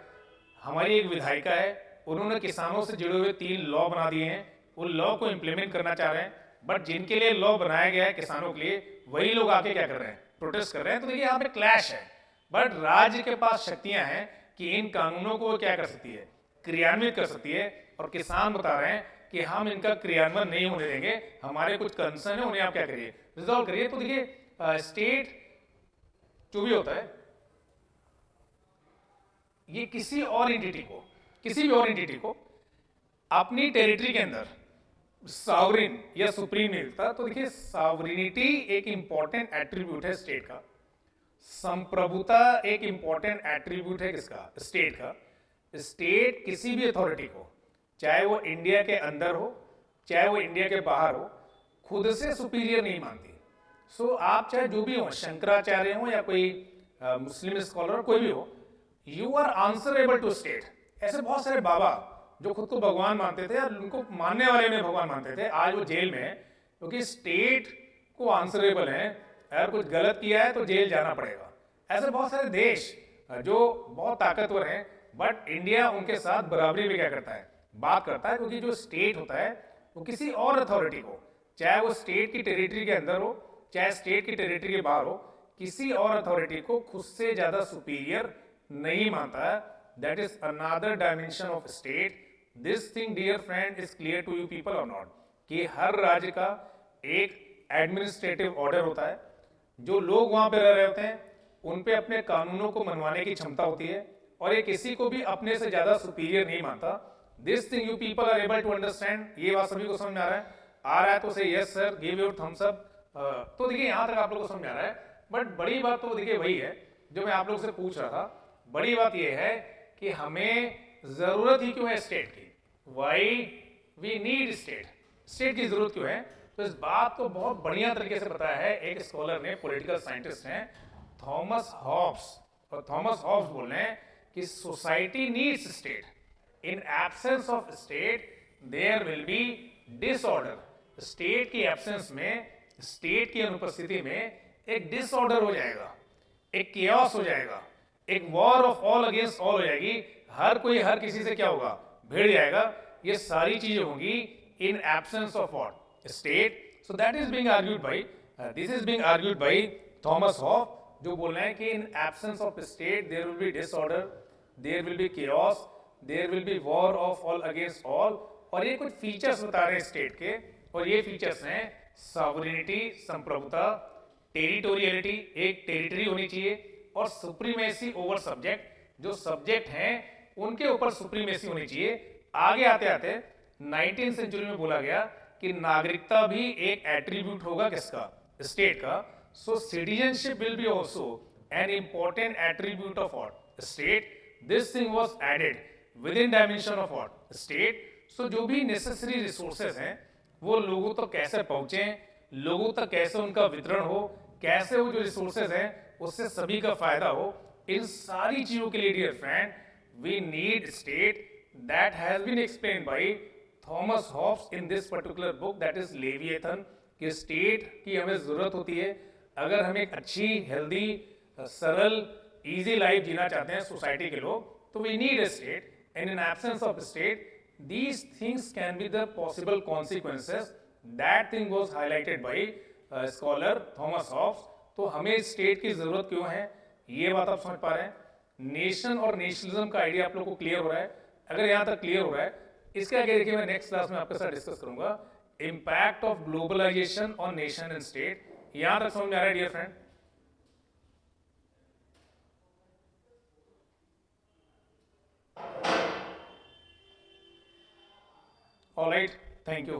हमारी एक विधायिका है, उन्होंने किसानों से जुड़े हुए 3 लॉ बना दिए हैं, उन लॉ को इंप्लीमेंट करना चाह रहे हैं, बट जिनके लिए लॉ बनाया गया है किसानों के लिए, वही लोग आके क्या कर रहे हैं, प्रोटेस्ट कर रहे हैं। तो देखिए यहाँ पे क्लैश है, बट राज्य के पास शक्तियां हैं कि इन कानूनों को क्या कर सकती है, क्रियान्वित कर सकती है, और किसान बता रहे हैं कि हम इनका क्रियान्वयन नहीं होने देंगे, हमारे कुछ कंसर्न है, उन्हें आप क्या करिए, रिजॉल्व करिए। तो देखिए स्टेट जो भी होता है, ये किसी और एंटिटी को, किसी भी और एंटिटी को अपनी टेरिटरी के अंदर सॉवरेन या सुप्रीम नहीं देता। तो देखिए सॉवरेनिटी एक इंपॉर्टेंट एट्रीब्यूट है स्टेट का, संप्रभुता एक इंपॉर्टेंट एट्रीब्यूट है किसका, स्टेट का। स्टेट किसी भी अथॉरिटी को, चाहे वो इंडिया के अंदर हो चाहे वो इंडिया के बाहर हो, खुद से सुपीरियर नहीं मानती। सो आप चाहे जो भी हो, शंकराचार्य हो या कोई मुस्लिम स्कॉलर कोई भी हो, you are answerable to state. ऐसे बहुत सारे बाबा जो खुद को भगवान मानते थे और उनको मानने वाले उन्हें भगवान मानते थे, आज वो जेल में है क्योंकि स्टेट को आंसरेबल है, अगर कुछ गलत किया है तो जेल जाना पड़ेगा। ऐसे बहुत सारे देश जो बहुत ताकतवर हैं, बट इंडिया उनके साथ बराबरी में क्या करता है, बात करता है, क्योंकि जो स्टेट होता है वो किसी और अथॉरिटी को, चाहे वो स्टेट की टेरिटरी के अंदर हो चाहे स्टेट की टेरिटरी के बाहर हो, किसी और अथॉरिटी को खुद से ज्यादा सुपीरियर नहीं मानता है। That is another dimension of state. This thing dear friend is clear to you people और नॉट, कि हर राज्य का एक एडमिनिस्ट्रेटिव ऑर्डर होता है, जो लोग वहां पे रह रहे होते हैं उन पे अपने कानूनों को मनवाने की क्षमता होती है, और ये किसी को भी अपने से ज्यादा सुपीरियर नहीं मानता। This thing you people are able to understand. ये बात सभी को समझ में आ रहा है? आ रहा है तो से yes sir, give your thumbs up. तो देखिए यहां तक आप लोगों को समझ आ रहा है, बट बड़ी बात तो देखिए वही है जो मैं आप लोगों से पूछ रहा था। बड़ी बात यह है कि हमें जरूरत ही क्यों है स्टेट की, why we need state, state की जरूरत क्यों है। तो इस बात को बहुत बढ़िया तरीके से बताया है एक स्कॉलर ने, पॉलिटिकल साइंटिस्ट हैं, थॉमस हॉब्स। और थॉमस हॉब्स बोल रहे हैं कि society needs state, in absence of state there will be disorder. State की एब्सेंस में, स्टेट की अनुपस्थिति में एक डिसऑर्डर हो जाएगा, एक केओस हो जाएगा, एक war of all against all हो जाएगी। हर कोई हर किसी से क्या होगा, भिड़ जाएगा। ये सारी चीजें होंगी in absence of what, state. So that is being argued by, this is being argued by Thomas Hobbes, जो बोल रहे हैं कि in absence of state there will be disorder, there will be chaos, there will be war of all against all. और ये कुछ features बता रहे हैं स्टेट के, और ये फीचर्स हैं सॉवरेनिटी, संप्रभुता, टेरिटोरियलिटी, एक टेरिटरी होनी चाहिए, और सुप्रीमेसी ओवर सब्जेक्ट, जो सब्जेक्ट हैं उनके ऊपर सुप्रीमेसी होनी चाहिए। आगे आते आते 19वीं सेंचुरी में बोला गया कि नागरिकता भी एक एट्रीब्यूट होगा किसका, स्टेट का। So citizenship will be also an important attribute of what, state. This thing was added within dimension of what, state. So जो भी नेसेसरी रिसोर्सेज हैं वो लोगों तक कैसे पहुंचे, लोगों तक कैसे उनका वितरण हो, कैसे वो जो रिसोर्सेज हैं उससे सभी का फायदा हो, इन सारी चीजों के लिए dear friend we need state. That has been explained by Thomas Hobbes in this particular book, that is Leviathan, कि स्टेट की हमें जरूरत होती है अगर हम एक अच्छी, हेल्दी, सरल, इजी लाइफ जीना चाहते हैं सोसाइटी के लोग, तो we need a state. And in absence of state these things can be the possible consequences. That thing was highlighted by scholar Thomas Hobbes. तो हमें स्टेट की जरूरत क्यों है, ये बात आप समझ पा रहे हैं। नेशन और नेशनलिज्म का आइडिया आप लोग को क्लियर हो रहा है? अगर यहां तक क्लियर हो रहा है, इसके आगे देखिए मैं नेक्स्ट क्लास में आपके साथ डिस्कस करूंगा impact of globalisation on nation and state. यहां तक समझ में आ रहा है dear friend? All right, thank you.